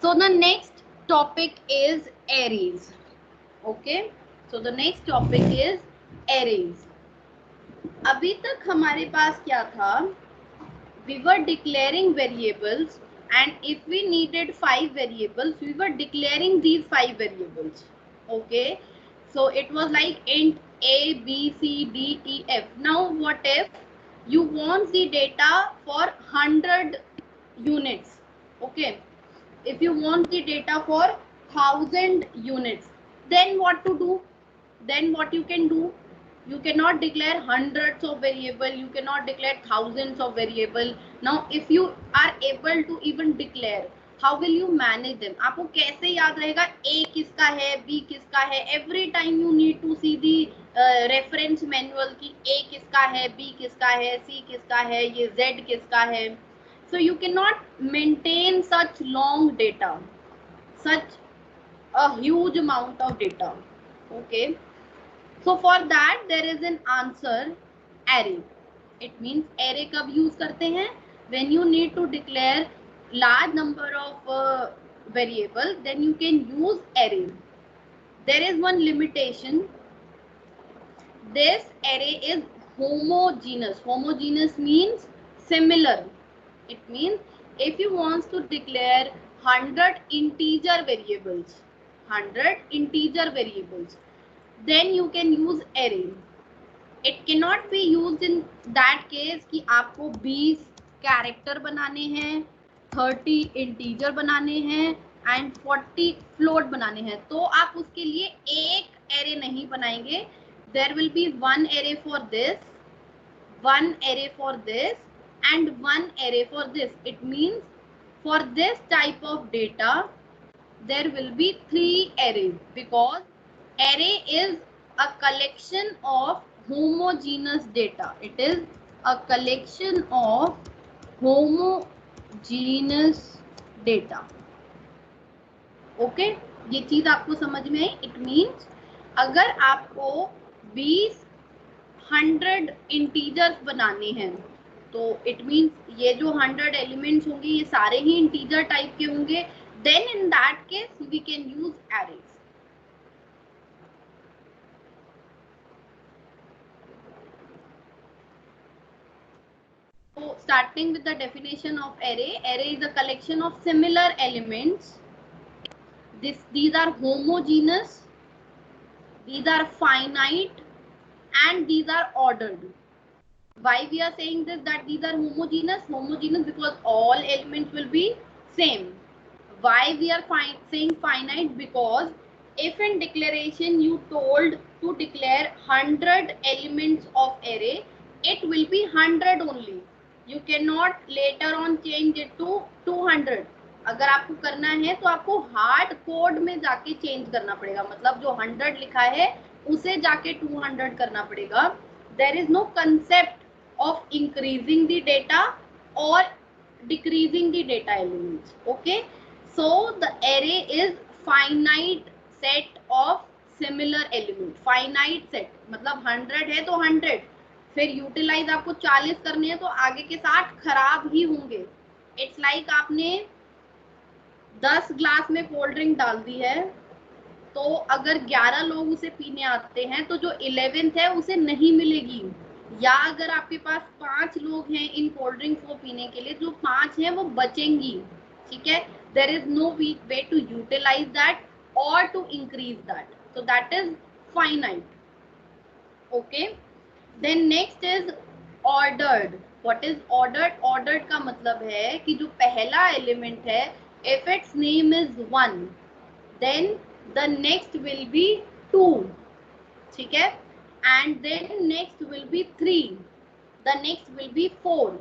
So the next topic is arrays. Okay, so the next topic is arrays. अभी तक हमारे पास क्या था? We were declaring variables, and if we needed 5 variables, we were declaring these 5 variables. Okay, so it was like int a, b, c, d, e, f. Now what if you want the data for 100 units? Okay, if you want the data for 1000 units, then what to do? Then what you can do? You cannot declare hundreds of variable, you cannot declare thousands of variable. Now if you are able to even declare, how will you manage them? आपको कैसे याद रहेगा A किसका है, B किसका है? Every time you need to see the reference manual कि A किसका है, B किसका है, C किसका है, ये Z किसका है. So you cannot maintain such long data, such a huge amount of data. Okay. So for that there is an answer, array. It means array कब use करते हैं? When you need to declare large number of variable, then you can use array. There is one limitation. This array is homogeneous. Homogeneous means similar. It means if you want to declare 100 integer variables, 100 integer variables, then you can use array. It cannot be used in that case कि आपको 20 character बनाने हैं, 30 integer बनाने हैं and 40 float बनाने हैं, तो आप उसके लिए एक एरे नहीं बनाएंगे. There will be one array for this, one array for this, and one array for this. It means for this type of data, there will be 3 arrays, because array is a collection of homogeneous data. It is a collection of homogeneous data. Okay, ये चीज आपको समझ में आई? It means अगर आपको 100 integers बनाने हैं, तो इट मीन्स ये जो 100 एलिमेंट्स होंगे ये सारे ही इंटीजर टाइप के होंगे. Then in that case we can use arrays. So starting with the definition of array, array is a collection of similar elements. These are homogeneous, these are finite, and these are ordered. Why we are saying this, that these are homogeneous? Homogeneous because all elements will be same. Why we are saying finite? Because if in declaration you told to declare 100 elements of array, it will be 100 only. You cannot later on change it to 200. अगर आपको करना है तो आपको hard code में जाके change करना पड़ेगा, मतलब जो 100 लिखा है उसे जाके 200 करना पड़ेगा. There is no concept of increasing the data or decreasing the data elements. Okay, so the array is finite set of similar elements. Finite set मतलब 100 है तो 100, फिर यूटिलाइज आपको 40 करने हैं तो आगे के 60 खराब ही होंगे. इट्स लाइक आपने 10 ग्लास में कोल्ड ड्रिंक डाल दी है, तो अगर 11 लोग उसे पीने आते हैं तो जो 11th है उसे नहीं मिलेगी. या अगर आपके पास 5 लोग हैं इन कोल्ड ड्रिंक्स को पीने के लिए, जो 5 हैं वो बचेंगी. ठीक है, there is no way to utilise that or to increase that, so that is finite. Okay, then next is ordered. What is ordered? Ordered का मतलब है कि जो पहला एलिमेंट है, if its name is 1, then the next will be 2, ठीक है, and then next will be 3, the next will be 4.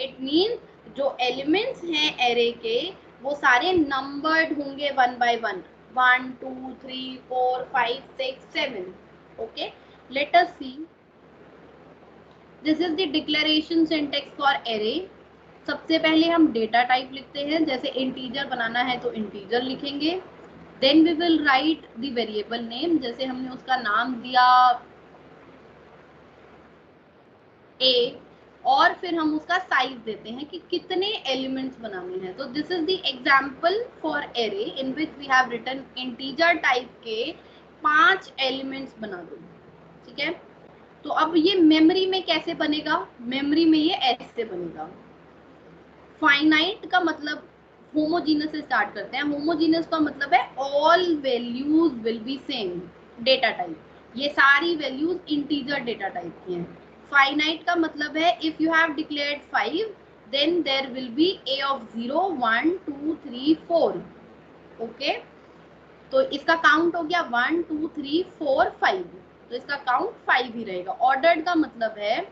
It means जो एलिमेंट्स हैं एरे के वो सारे नंबर्ड होंगे 1 by 1, 1 2 3 4 5 6 7. Okay, let us see. This is the declaration syntax for array. सबसे पहले हम डेटा टाइप लिखते हैं, जैसे इंटीजर बनाना है तो इंटीजर लिखेंगे. Then we will write the variable name, जैसे हमने उसका नाम दिया a, और फिर हम उसका साइज देते हैं कि कितने एलिमेंट्स बनाने हैं. तो this is the example for array in which we have written integer type के 5 एलिमेंट्स बना दो. ठीक है, तो अब ये मेमोरी में कैसे बनेगा? मेमोरी में ये ऐसे बनेगा. फाइनाइट का मतलब होमोजीनस से स्टार्ट करते हैं. होमोजीनस का मतलब है all values will be same. Data type, ये सारी वैल्यूज इंटीजर डेटा टाइप की हैं. फाइनाइट का मतलब है if you have declared 5 then there will be a of 0 1 2 3 4. Okay, तो इसका काउंट हो गया 1 2 3 4 5, तो इसका काउंट 5 ही रहेगा. ऑर्डर्ड का मतलब है,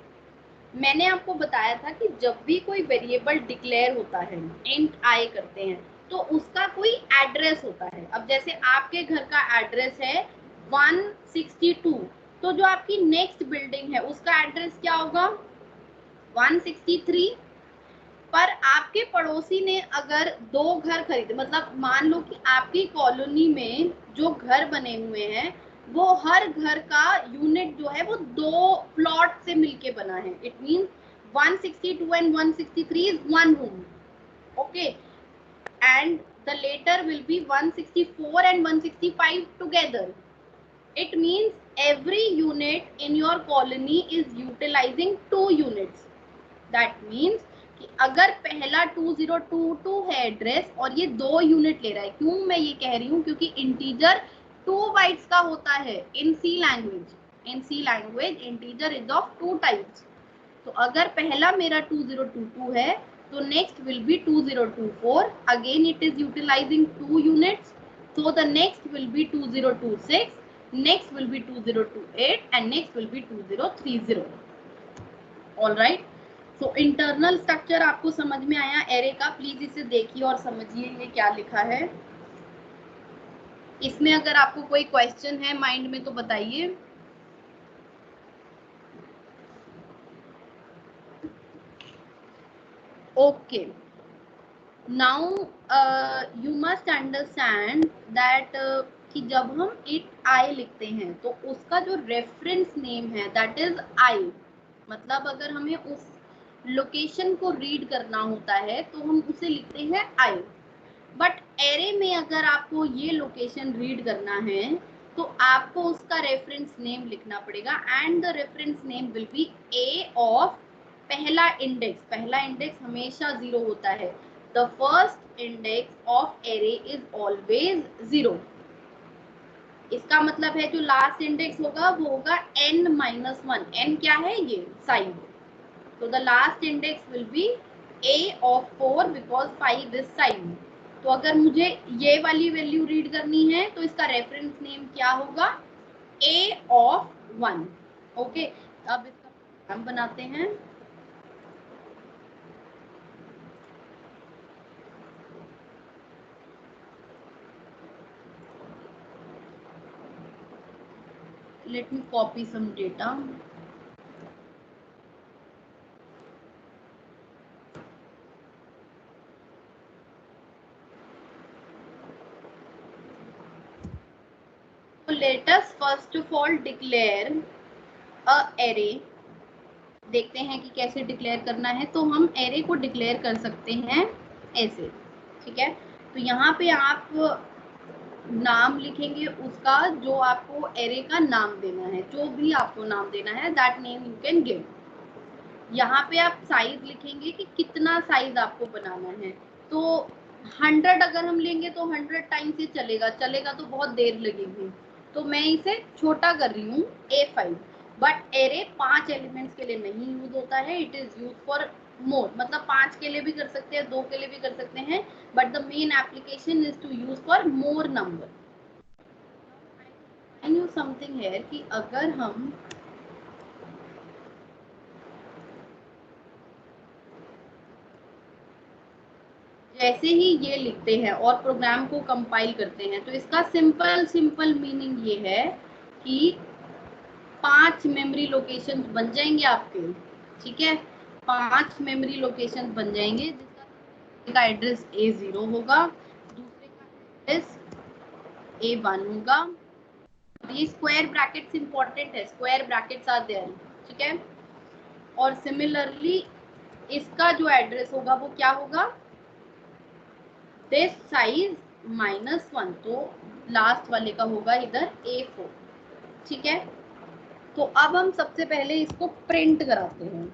मैंने आपको बताया था कि जब भी कोई वेरिएबल डिक्लेयर होता है, इंट आई करते हैं, तो उसका कोई एड्रेस होता है. अब जैसे आपके घर का एड्रेस है 162, तो जो आपकी नेक्स्ट बिल्डिंग है उसका एड्रेस क्या होगा? 163. पर आपके पड़ोसी ने अगर 2 घर खरीदे, मतलब मान लो कि आपकी कॉलोनी में जो घर बने हुए हैं वो हर घर का यूनिट जो है वो 2 प्लॉट से मिलके बना है. It means 162 and 163 is one room. Okay, and the later will be 164 and 165 together. It means every unit in your colony is utilizing 2 units. That means कि अगर पहला 2022 है एड्रेस और ये 2 यूनिट ले रहा है, क्यों मैं ये कह रही हूँ? क्योंकि इंटीजर 2 बाइट्स का होता है in C language. In C language integer is of 2 types. तो अगर पहला मेरा 2022 है तो next will be 2024. Again it is utilising 2 units, so the next will be 2026, next will be 2028 and next will be 2030. all right, so internal structure आपको समझ में आया एरे का? प्लीज इसे देखिए और समझिए ये क्या लिखा है. इसमें अगर आपको कोई क्वेश्चन है माइंड में तो बताइए. Okay, now you must understand that कि जब हम इट आई लिखते हैं तो उसका जो रेफरेंस नेम है दैट इज आई. मतलब अगर हमें उस लोकेशन को रीड करना होता है तो हम उसे लिखते हैं आई. बट एरे में अगर आपको ये लोकेशन रीड करना है तो आपको उसका रेफरेंस नेम लिखना पड़ेगा, and the reference name will be A of पहला इंडेक्स. पहला इंडेक्स हमेशा 0 होता है. The first index of array is always 0. इसका मतलब है जो लास्ट इंडेक्स होगा वो होगा n-1. n क्या है? ये साइज. तो the last index will be a of 4 because 5 is size. तो अगर मुझे ये वाली वैल्यू रीड करनी है तो इसका रेफरेंस नेम क्या होगा? a of 1. ओके, अब इसका हम बनाते हैं. let me copy some data. So let us first of all declare a array. देखते हैं कि कैसे डिक्लेयर करना है. तो हम एरे को डिक्लेयर कर सकते हैं ऐसे. ठीक है, तो यहाँ पे आप नाम लिखेंगे उसका जो आपको एरे का नाम देना है. जो भी आपको नाम देना है that name you can give. यहाँ पे आप साइज लिखेंगे कि कितना साइज आपको बनाना है. तो 100 अगर हम लेंगे तो 100 टाइम्स ये चलेगा तो बहुत देर लगेगी. तो मैं इसे छोटा कर रही हूँ A5. बट एरे 5 एलिमेंट्स के लिए नहीं यूज होता है. इट इज यूज फॉर मोर, मतलब 5 के लिए भी कर सकते हैं, 2 के लिए भी कर सकते हैं, but the main application is to use for more number. I knew something है कि अगर हम जैसे ही ये लिखते हैं और प्रोग्राम को कंपाइल करते हैं तो इसका सिंपल मीनिंग ये है कि 5 मेमोरी लोकेशंस बन जाएंगे आपके, ठीक है, 5 मेमोरी लोकेशंस बन जाएंगे जिसका एड्रेस A0 होगा, दूसरे का एड्रेस A1 होगा। ये स्क्वायर ब्रैकेट्स इंपॉर्टेंट है, स्क्वायर ब्रैकेट्स आर देयर, ठीक है। और सिमिलरली इसका जो एड्रेस होगा वो क्या होगा, दिस साइज -1, तो लास्ट वाले का होगा इधर A4, ठीक है। तो अब हम सबसे पहले इसको प्रिंट कराते हैं,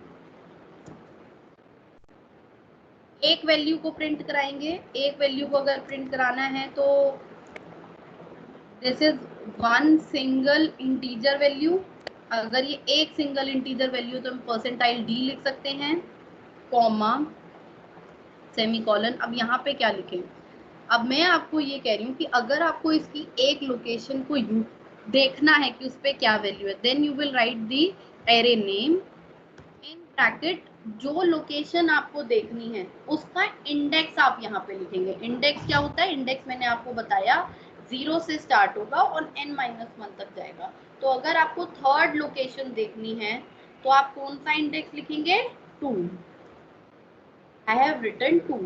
एक वैल्यू को प्रिंट कराएंगे। एक वैल्यू को अगर प्रिंट कराना है तो this is one single integer value. अगर ये एक सिंगल इंटीजर वैल्यू तो हम परसेंटाइल D लिख सकते हैं, कॉमा, सेमीकोलन। अब यहाँ पे क्या लिखें, अब मैं आपको ये कह रही हूँ कि अगर आपको इसकी एक लोकेशन को देखना है कि उस पे क्या वैल्यू है, then you will write the array name in bracket, जो लोकेशन आपको देखनी है उसका इंडेक्स आप यहाँ पे लिखेंगे। इंडेक्स क्या होता है, इंडेक्स मैंने आपको बताया 0 से स्टार्ट होगा और n-1 तक जाएगा। तो अगर आपको थर्ड लोकेशन देखनी है तो आप कौन सा इंडेक्स लिखेंगे, 2। I have written 2।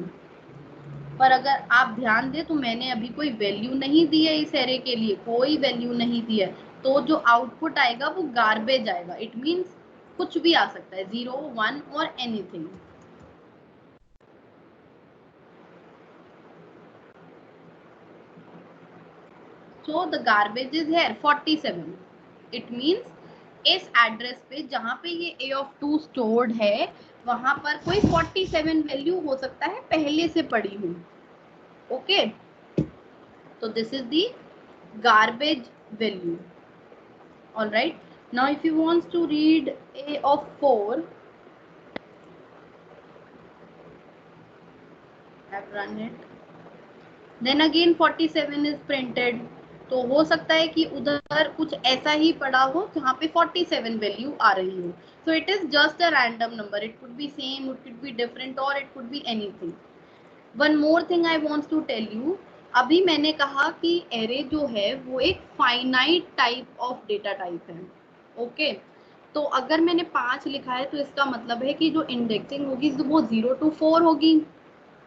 पर अगर आप ध्यान दें तो मैंने अभी कोई वैल्यू नहीं दी है इस एरे के लिए, कोई वैल्यू नहीं दी है, तो जो आउटपुट आएगा वो गार्बेज आएगा। इट मीन्स कुछ भी आ सकता है, 0, 1 और anything. So the garbage is here 47. It means इस एड्रेस पे जहां पे ये A of 2 स्टोर्ड है वहां पर कोई 47 वैल्यू हो सकता है पहले से पड़ी हुई। ओके, तो this is the garbage value. All right, now if you want to read A of 4, I've run it, then again 47 is printed. तो हो सकता है कि उधर कुछ ऐसा ही पड़ा हो जहाँ पे 47 वैल्यू आ रही हो। So it is just a random number, it could be same, it could be different or it could be anything. One more thing I wants to tell you, अभी मैंने कहा कि एरे जो है वो एक finite type of data type है। Okay, तो अगर मैंने 5 लिखा है तो इसका मतलब है कि जो इंडेक्सिंग होगी वो 0 to 4 होगी।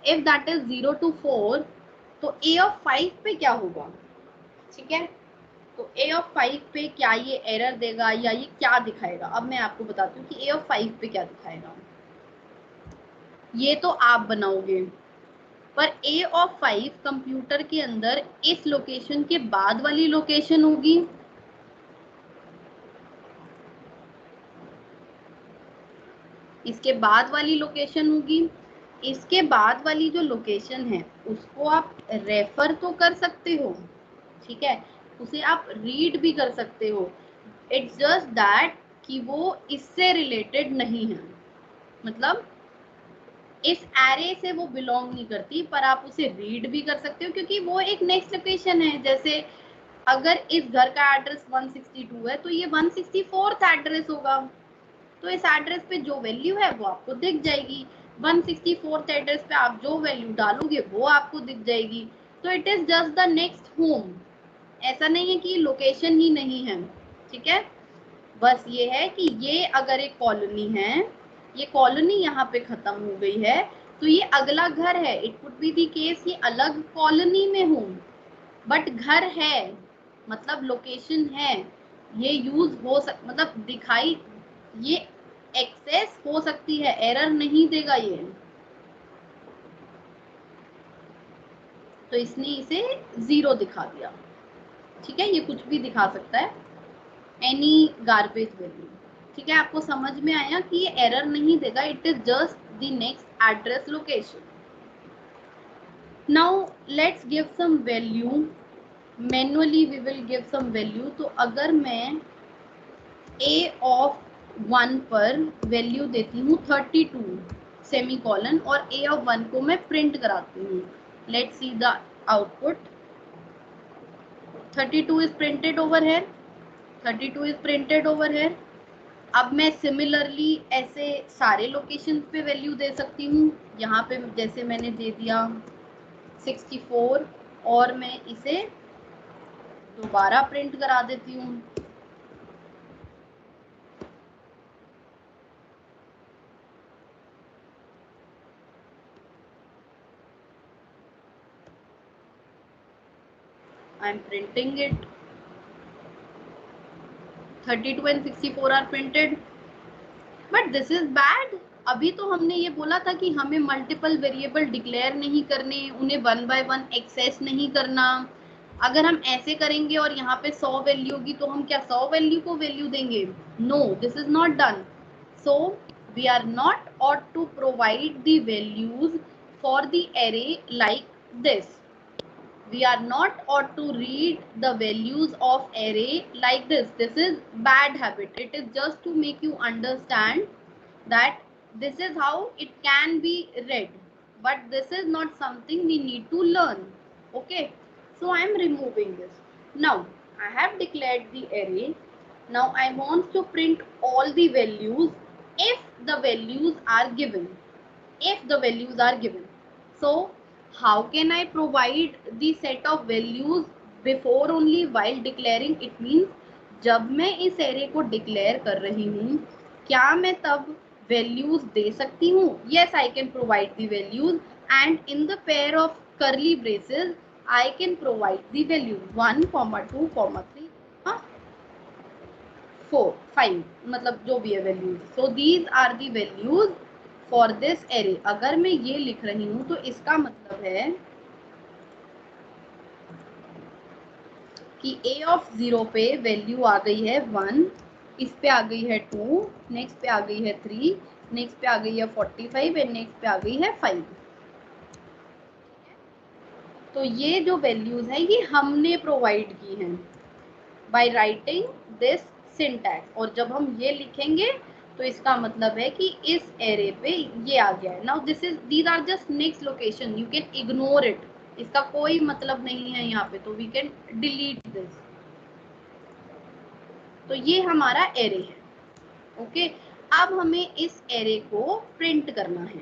इफ दैट इज 0 to 4 तो A of 5 पे क्या होगा, ठीक है। तो A of 5 पे क्या ये एरर देगा या ये क्या दिखाएगा, अब मैं आपको बताती हूँ कि A of 5 पे क्या दिखाएगा। ये तो आप बनाओगे, पर A of 5 कंप्यूटर के अंदर इस लोकेशन के बाद वाली लोकेशन होगी, इसके बाद वाली लोकेशन होगी, इसके बाद वाली जो लोकेशन है उसको आप रेफर तो कर सकते हो, ठीक है, उसे आप रीड भी कर सकते हो। इट्स जस्ट दैट कि वो इससे रिलेटेड नहीं है, मतलब इस एरे से वो बिलोंग नहीं करती, पर आप उसे रीड भी कर सकते हो क्योंकि वो एक नेक्स्ट लोकेशन है। जैसे अगर इस घर का एड्रेस 162 है तो ये 164th एड्रेस होगा, तो इस एड्रेस पे जो वैल्यू है वो आपको दिख जाएगी। 164th एड्रेस पे आप जो वैल्यू डालोगे वो आपको दिख जाएगी। तो it is just the next home, ऐसा नहीं है कि लोकेशन ही नहीं है, ठीक है। बस ये है कि ये अगर एक कॉलोनी है, ये कॉलोनी यहाँ पे खत्म हो गई है तो ये अगला घर है। It could be the case ये अलग कॉलोनी में हूँ बट घर है, मतलब लोकेशन है, ये यूज हो मतलब दिखाई, ये एक्सेस हो सकती है, एरर नहीं देगा ये। तो इसने इसे 0 दिखा दिया, ठीक है, ये कुछ भी दिखा सकता है, एनी गार्बेज वैल्यू, ठीक है। आपको समझ में आया कि ये एरर नहीं देगा, it is just the next address location. Now let's give some value, manually we will give some value. तो अगर मैं A of 1 पर वैल्यू देती हूँ 32 सेमीकोलन और A of 1 को मैं प्रिंट कराती हूँ, let's see the output. 32 is printed over here, 32 is printed over here. अब मैं सिमिलरली ऐसे सारे लोकेशन पे वैल्यू दे सकती हूँ. यहाँ पे जैसे मैंने दे दिया 64 और मैं इसे दोबारा प्रिंट करा देती हूँ. I am printing it. 32 and 64 are printed. But this is bad. अभी तो हमने ये बोला था कि हमें मल्टीपल वेरिएबल डिक्लेयर नहीं करने, उन्हें 1 by 1 एक्सेस नहीं करना. अगर हम ऐसे करेंगे और यहाँ पे 100 वैल्यू होगी तो हम क्या 100 वैल्यू को वैल्यू देंगे? No, this is not done. So we are not ought to provide the values for the array like this. We are not ought to read the values of array like this. This is bad habit. It is just to make you understand that this is how it can be read, but this is not something we need to learn. Okay, so I am removing this. Now I have declared the array. Now I want to print all the values if the values are given. If the values are given, so how can I provide the set of values before only while declaring? It means जब मैं इस array को declare कर रही हूँ, क्या मैं तब values दे सकती हूँ? Yes, I can provide the values, and in the pair of curly braces I can provide the values 1, 2, 3, 4, 5, मतलब जो भी है values. So these are the values for this array. अगर मैं ये लिख रही हूँ तो इसका मतलब है कि a of 0 पे वैल्यू आ गई है 1, इस पे आ गई है 2, नेक्स्ट पे आ गई है 3, नेक्स्ट पे आ गई है 45 एंड नेक्स्ट पे आ गई है 5. तो ये जो वैल्यूज है ये हमने प्रोवाइड की हैं बाय राइटिंग दिस सिंटैक्स. और जब हम ये लिखेंगे तो इसका मतलब है कि इस एरे पे ये आ गया है. Now these are just next location, you can ignore it. इसका कोई मतलब नहीं है यहाँ पे, तो वी कैन डिलीट दिस. तो ये हमारा एरे है. ओके, अब हमें इस एरे को प्रिंट करना है.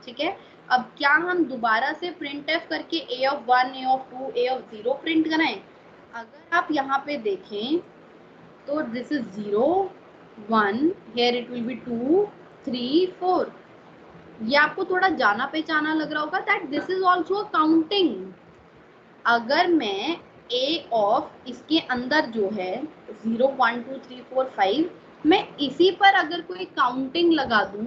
ठीक है, अब क्या हम दोबारा से प्रिंट एफ करके a of 1, a of 2, a of 0 print कराएं? अगर आप यहाँ पे देखें तो this is 0, 1, here it will be 2, 3, 4. ये आपको थोड़ा जाना पहचाना लग रहा होगा that this is also counting. अगर मैं a of इसके अंदर जो है 0, 1, 2, 3, 4, 5, मैं इसी पर अगर कोई काउंटिंग लगा दूं,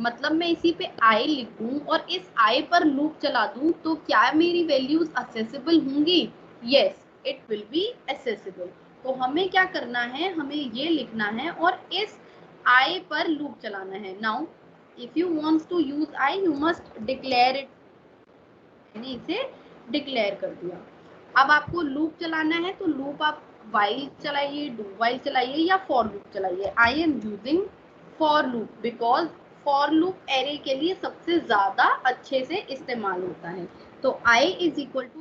मतलब मैं इसी पे i लिख दूं और इस i पर लूप चला दूं, तो क्या मेरी वैल्यूज एक्सेसिबल होंगी? Yes, it will be accessible. तो हमें क्या करना है, हमें ये लिखना है और इस i पर लूप चलाना है. Now if you wants to use i, you must declare it. मैंने इसे डिक्लेयर कर दिया. अब आपको लूप चलाना है तो लूप आप while चलाइए, डू while चलाइए या फॉर लूप चलाइए. आई am using for loop because for loop array के लिए सबसे ज्यादा अच्छे से इस्तेमाल होता है. तो i इज इक्वल टू,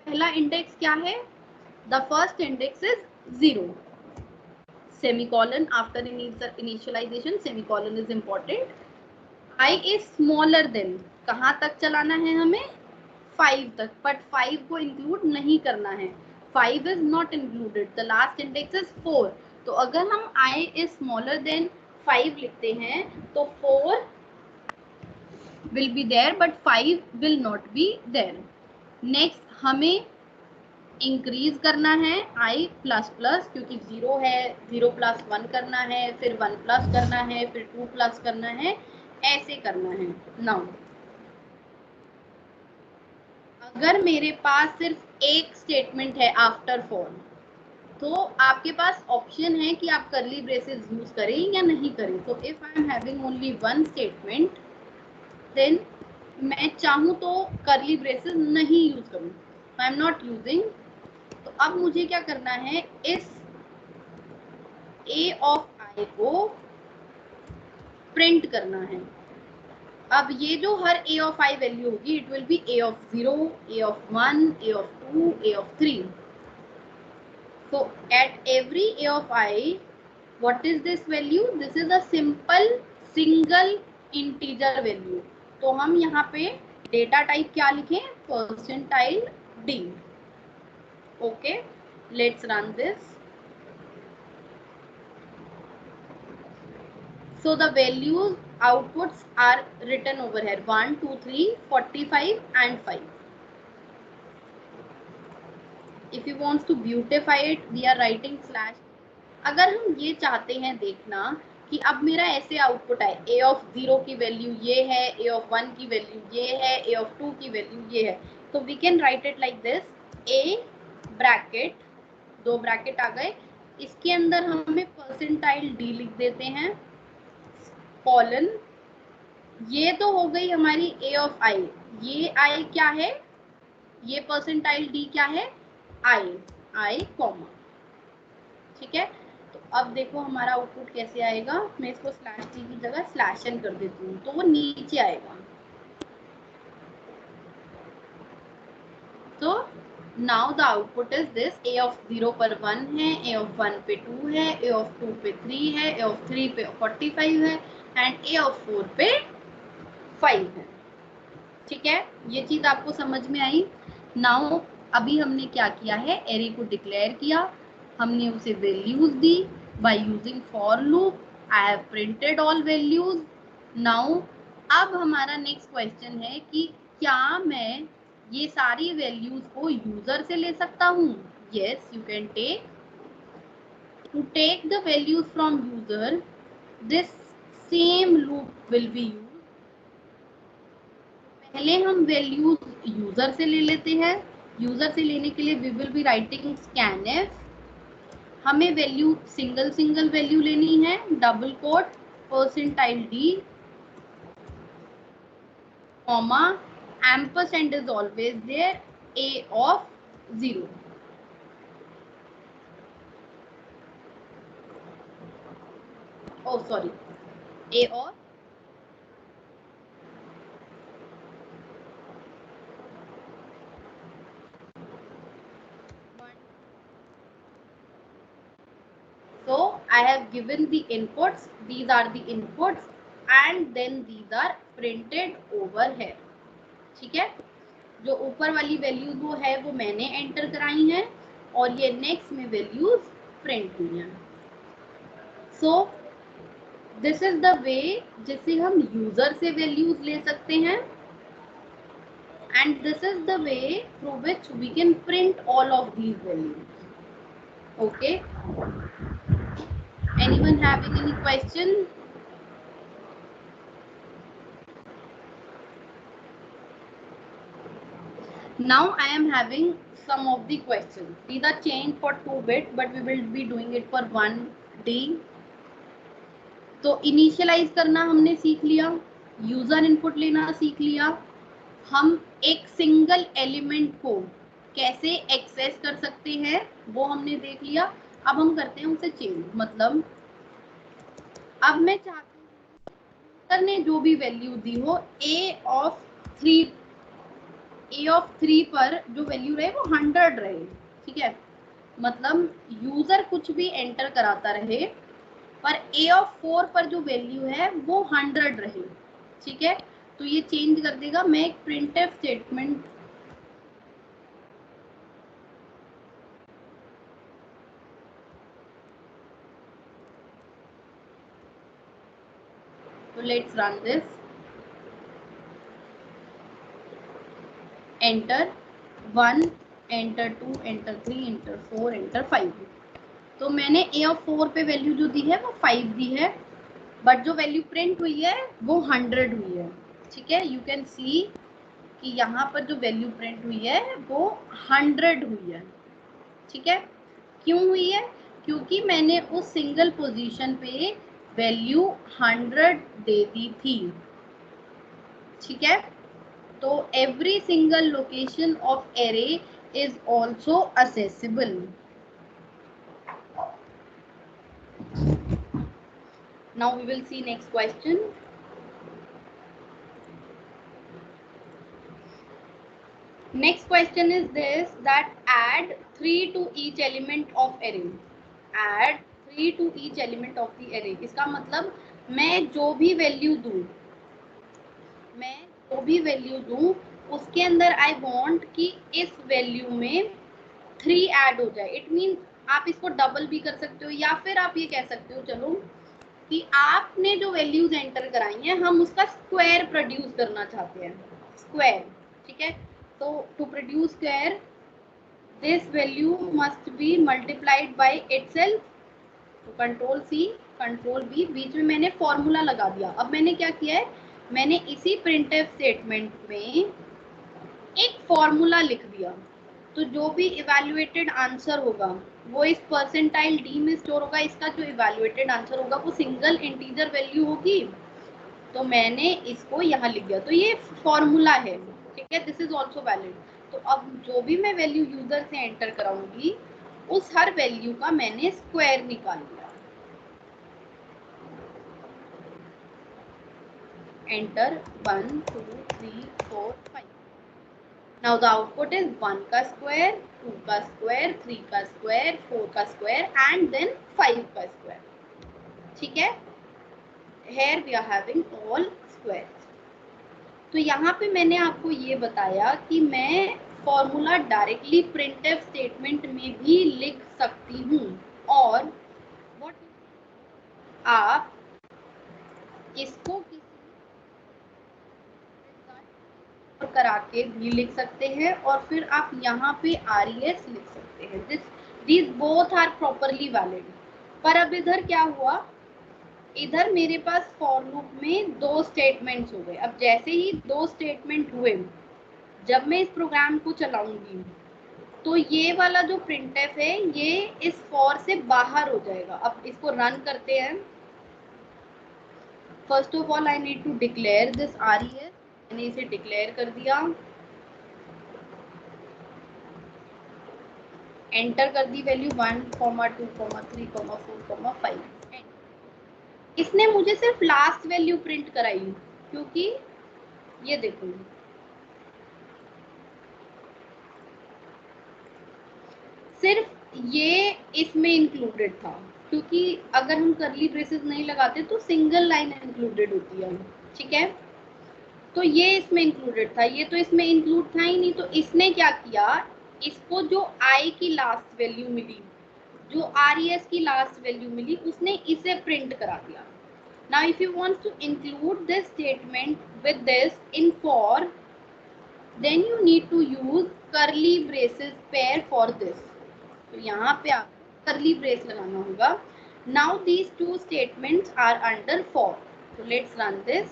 पहला इंडेक्स क्या है? The first index is 0. Semicolon after initialization, semicolon is important. i is smaller than, कहाँ तक चलाना है हमें? 5 तक, बट 5 को इंक्लूड नहीं करना है. 5 is not included, the last index is 4. तो अगर हम i इज स्मॉलर देन 5 लिखते हैं तो 4 will be there but 5 will not be there. Next हमें इंक्रीज करना है i प्लस प्लस, क्योंकि 0 है, 0 प्लस 1 करना है, फिर 1 प्लस करना है, फिर 2 प्लस करना है, ऐसे करना है. नाउ अगर मेरे पास सिर्फ एक स्टेटमेंट है आफ्टर फॉर, तो आपके पास ऑप्शन है कि आप करली ब्रेसेस यूज करें या नहीं करें. तो if I am having only one statement, then मैं चाहूँ तो करली ब्रेसेस नहीं यूज करूँ. I am not using. तो अब मुझे क्या करना है, इस a ऑफ i को प्रिंट करना है. अब ये जो हर a ऑफ i वैल्यू होगी, it will be a of 0, a of 1, a of 2, a of 3. So at every a of I, what is this value? This is a simple single integer value. तो हम यहाँ पे data type क्या लिखें? Percentile D. Okay, let's run this. So the values outputs are written over here: 1, 2, 3, 45 and 5. If you want to beautify it, we are writing slash. अगर हम ये चाहते हैं देखना कि अब मेरा ऐसे आउटपुट है, a of 0 की वैल्यू ये है, a of 1 की वैल्यू ये है, a of 2 की वैल्यू ये है, तो we can write it like this: a bracket, दो ब्रैकेट आ गए, इसके अंदर हमें परसेंटाइल डी लिख देते हैं, कॉलन, ये तो हो गई हमारी a of i, ये i क्या है, ये परसेंटाइल d क्या है, i कॉमा. ठीक है, तो अब देखो हमारा आउटपुट कैसे आएगा. मैं इसको स्लैश टी की जगह स्लैश एन कर देती हूँ, तो वो नीचे आएगा. तो now the output is this: a of 0 पर 1 है, a of 1 पे 2 है, a of 2 पे 3 है, a of 3 पे 45 है एंड a of 4 पे 5 है. ठीक है, ये चीज आपको समझ में आई. नाउ अभी हमने क्या किया है, एरे को डिक्लेयर किया, हमने उसे values the by using for loop. I have printed all values. Now अब हमारा नेक्स्ट क्वेश्चन है कि क्या मैं ये सारी वैल्यूज को यूजर से ले सकता हूँ? Yes, you can take. To take the values from user, this same loop will be use. पहले हम वैल्यूज यूजर से ले लेते हैं. यूजर से लेने के लिए we will be writing scanf. हमें वैल्यू सिंगल वैल्यू लेनी है, double quote percentile d comma ampersand is always there, a of 0. oh sorry a of So I have given the inputs, these are the inputs and then these are printed over here. ठीक है, जो ऊपर वाली values वो है वो मैंने enter कराई हैं और ये नेक्स्ट में वैल्यूज प्रिंट हुई हैं. So this is the way जिससे हम यूजर से वैल्यूज ले सकते हैं and this is the way through which we can print all of these values. Okay, anyone having any question? Now I am having some of the questions. These are changed for 2-bit but we will be doing it for 1D. तो initialise करना हमने सीख लिया, user input लेना सीख लिया, हम एक सिंगल एलिमेंट को कैसे एक्सेस कर सकते हैं वो हमने देख लिया. अब हम करते हैं उसे चेंज. मतलब अब मैं चाहती हूँ यूजर ने जो भी वैल्यू दी हो, a of 3 पर जो वैल्यू रहे वो 100 रहे. ठीक है, मतलब यूजर कुछ भी एंटर कराता रहे पर a of 4 पर जो वैल्यू है वो 100 रहे. ठीक है, तो ये चेंज कर देगा. मैं एक प्रिंटफ स्टेटमेंट तो let's run this. Enter 1, enter 2, enter 3, enter 4, enter 5. तो मैंने a of 4 पे वैल्यू जो दी है वो 5 दी है बट जो वैल्यू प्रिंट हुई है वो 100 हुई है. ठीक है, यू कैन सी कि यहाँ पर जो वैल्यू प्रिंट हुई है वो 100 हुई है. ठीक है, क्यों हुई है? क्योंकि मैंने उस सिंगल पोजीशन पे वैल्यू 100 दे दी थी. ठीक है, तो every single location of array is also accessible. Now we will see next question. Next question is this, that add 3 to each element of array. Add 3 to each element of the array. इसका मतलब मैं जो भी value दूं उसके अंदर I want कि इस वैल्यू में 3 ऐड हो जाए. इट मीन आप इसको डबल भी कर सकते हो, या फिर आप ये कह सकते हो चलो कि आपने जो वैल्यूज एंटर कराई हैं हम उसका स्क्वायर प्रोड्यूस करना चाहते हैं. स्क्वायर, ठीक है. तो to produce square this value must be multiplied by itself. तो कंट्रोल सी कंट्रोल बी, बीच में मैंने फॉर्मूला लगा दिया. अब मैंने क्या किया है, मैंने इसी प्रिंटफ स्टेटमेंट में एक फॉर्मूला लिख दिया. तो जो भी इवैल्यूएटेड आंसर होगा वो इस परसेंटाइल डी में स्टोर होगा. इसका जो इवैल्यूएटेड आंसर होगा वो सिंगल इंटीजर वैल्यू होगी. तो मैंने इसको यहाँ लिख दिया. तो ये फॉर्मूला है, ठीक है. This is also valid. तो अब जो भी मैं वैल्यू यूजर से एंटर कराऊंगी उस हर वैल्यू का मैंने स्क्वायर निकाल लिया. Enter 1 2 3 4 5. Now the output is 1 का स्क्वायर, 2 का स्क्वायर, 3 का स्क्वायर, 4 का स्क्वायर एंड देन 5 का स्क्वायर. ठीक है. Here we are having all squares. तो यहाँ पे मैंने आपको ये बताया कि मैं फॉर्मूला डायरेक्टली प्रिंटफ स्टेटमेंट में भी लिख सकती हूँ, और आप इसको करा के भी लिख सकते हैं, और फिर आप यहाँ पे RES लिख सकते हैं. these both are properly valid. पर अब इधर क्या हुआ, इधर मेरे पास फॉर लूप में 2 स्टेटमेंट्स हो गए. अब जैसे ही 2 स्टेटमेंट हुए, जब मैं इस प्रोग्राम को चलाऊंगी तो ये वाला जो प्रिंटफ है ये इस फॉर से बाहर हो जाएगा. अब इसको रन करते हैं. First of all I need to declare this RES. मैंने इसे डिक्लेयर कर दिया, एंटर कर दी वैल्यू 1, 2, 3, 4, 5. इसने मुझे सिर्फ लास्ट वैल्यू प्रिंट कराई, क्योंकि ये देखो सिर्फ ये इसमें इंक्लूडेड था, क्योंकि अगर हम करली ब्रेसेस नहीं लगाते तो सिंगल लाइन इंक्लूडेड होती है. ठीक है. तो ये इसमें इंक्लूडेड था, ये तो इसमें इंक्लूड था ही नहीं. तो इसने क्या किया, इसको जो आई की लास्ट वैल्यू मिली, जो RES की लास्ट वैल्यू मिली, उसने इसे प्रिंट करा दिया. Now if you want to include this statement with this in for, then you need to use curly braces pair for this. तो यहाँ पे आपको curly brace लगाना होगा. Now these 2 statements are under for. So let's run this.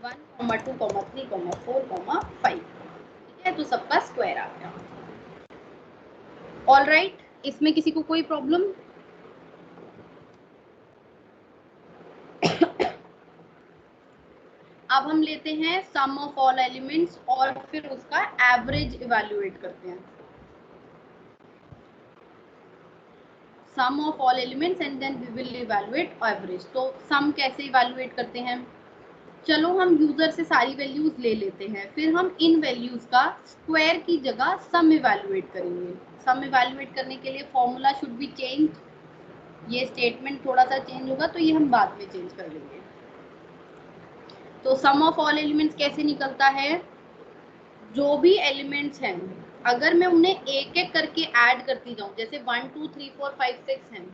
1, 2, 3, 4, 5. ठीक है. तो सबका स्क्वायर आ गया. All right. इसमें किसी को कोई प्रॉब्लम? अब हम लेते हैं सम ऑफ ऑल एलिमेंट्स और फिर उसका एवरेज इवैल्यूएट करते हैं. Sum of all elements and then we will evaluate average. तो सम कैसे इवैल्यूएट करते हैं, चलो हम यूजर से सारी वैल्यूज ले लेते हैं, फिर हम इन वैल्यूज का स्क्वायर की जगह सम इवैल्यूएट करेंगे. सम इवैल्यूएट करने के लिए फॉर्मूला शुड बी चेंज. ये स्टेटमेंट थोड़ा सा चेंज होगा तो ये हम बाद में चेंज कर लेंगे. तो सम ऑफ ऑल एलिमेंट्स कैसे निकलता है, जो भी एलिमेंट्स हैं अगर मैं उन्हें एक एक करके ऐड करती जाऊं, जैसे 1 2 3 4 5 6 हैं,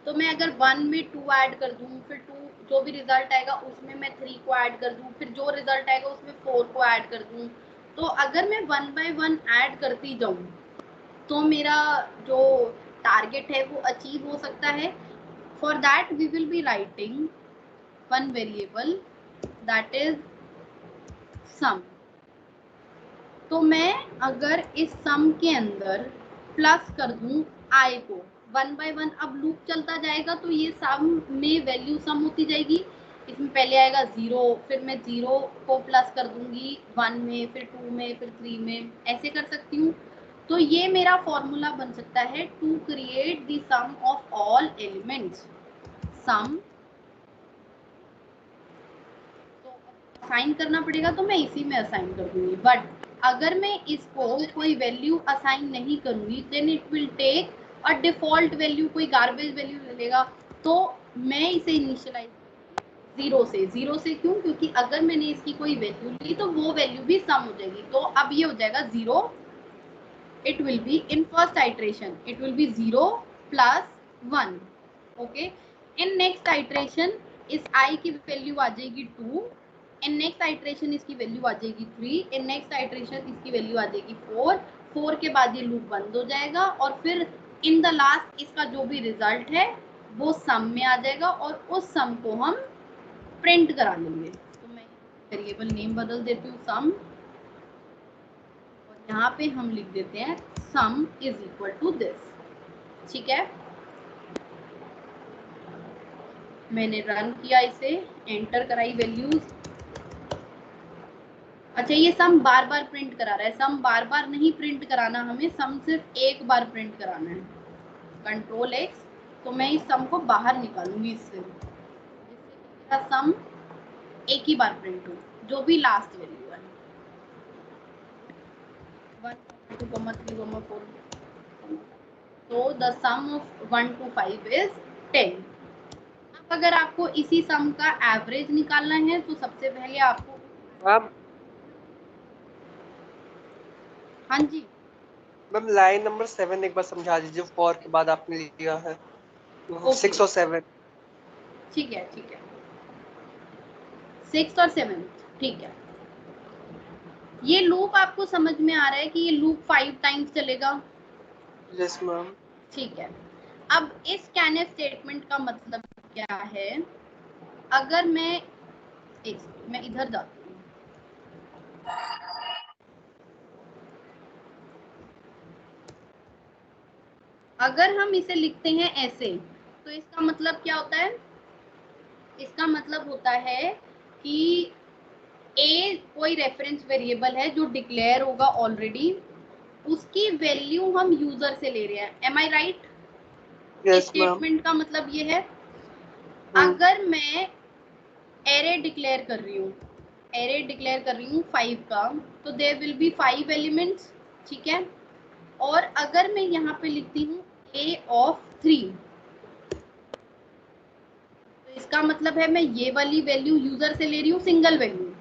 तो मैं अगर 1 में 2 ऐड कर दूं, फिर 2 जो भी रिजल्ट आएगा उसमें मैं 3 को ऐड कर दूं, फिर जो रिजल्ट आएगा उसमें 4 को ऐड कर दूं. तो अगर मैं 1 बाय 1 ऐड करती जाऊं तो मेरा जो टारगेट है वो अचीव हो सकता है. For that we will be writing one variable that is sum. तो मैं अगर इस सम के अंदर प्लस कर दूं i को 1 बाय 1, अब लूप चलता जाएगा तो ये सम में वैल्यू सम होती जाएगी. इसमें पहले आएगा 0, फिर मैं 0 को प्लस कर दूंगी 1 में, फिर 2 में, फिर 3 में, ऐसे कर सकती हूँ. तो ये मेरा फॉर्मूला बन सकता है to create the sum of all elements. Sum assign करना पड़ेगा तो मैं इसी में असाइन कर दूंगी, बट अगर मैं इसको कोई वैल्यू असाइन नहीं करूंगी then it will take a default value, कोई गार्बेज वैल्यू ले लेगा। तो मैं इसे इनिशियलाइज जीरो से क्यों? क्योंकि अगर मैंने इसकी कोई वैल्यू ली तो वो वैल्यू भी सम हो जाएगी। तो अब ये हो जाएगा 0, it will be in first iteration it will be 0 plus 1, okay। in next iteration इस I की वैल्यू आ जाएगी 2, in next iteration इसकी वैल्यू आ जाएगी 3, in next iteration इसकी वैल्यू आ जाएगी 4, 4 के बाद ये लूप बंद हो जाएगा और फिर इन द लास्ट इसका जो भी रिजल्ट है वो सम में आ जाएगा और उस सम को हम प्रिंट करा लेंगे। तो मैं वेरिएबल नेम बदल देती हूँ सम, यहाँ पे हम लिख देते हैं sum is equal to this, ठीक है। मैंने रन किया इसे, एंटर कराई वैल्यूज। अच्छा ये सम बार बार प्रिंट करा रहा है, सम बार बार नहीं प्रिंट कराना हमें, सम सिर्फ एक बार प्रिंट कराना है। कंट्रोल एक्स, तो मैं इस सम को बाहर निकालूंगी इससे, जिससे मेरा सम एक ही बार प्रिंट हो, जो भी लास्ट वैल्यू है। 1 2 3 4, तो the sum of 1 to 5 is 10। अब अगर आपको इसी सम का एवरेज निकालना है तो सबसे पहले आपको मैम हाँ जी मैम लाइन नंबर 7 एक बार समझा दीजिए, 4 के बाद आपने लिया है 6 और 7। ठीक है 6 और 7, ठीक है। ये लूप आपको समझ में आ रहा है कि ये लूप 5 टाइम्स चलेगा? Yes ma'am. ठीक है। अब इस स्कैनफ स्टेटमेंट का मतलब क्या है? अगर मैं इधर जाती हूँ, अगर हम इसे लिखते हैं ऐसे तो इसका मतलब क्या होता है? इसका मतलब होता है कि ए कोई रेफरेंस वेरिएबल है जो डिक्लेयर होगा ऑलरेडी, उसकी वैल्यू हम यूजर से ले रहे हैं। एम आई राइट? Yes ma'am. स्टेटमेंट का मतलब ये है, अगर मैं एरे डिक्लेयर कर रही हूँ, 5 का, तो देयर विल बी 5 एलिमेंट्स, ठीक है। और अगर मैं यहाँ पे लिखती हूँ ए ऑफ 3, तो इसका मतलब है मैं ये वाली वैल्यू यूजर से ले रही हूँ, सिंगल वैल्यू।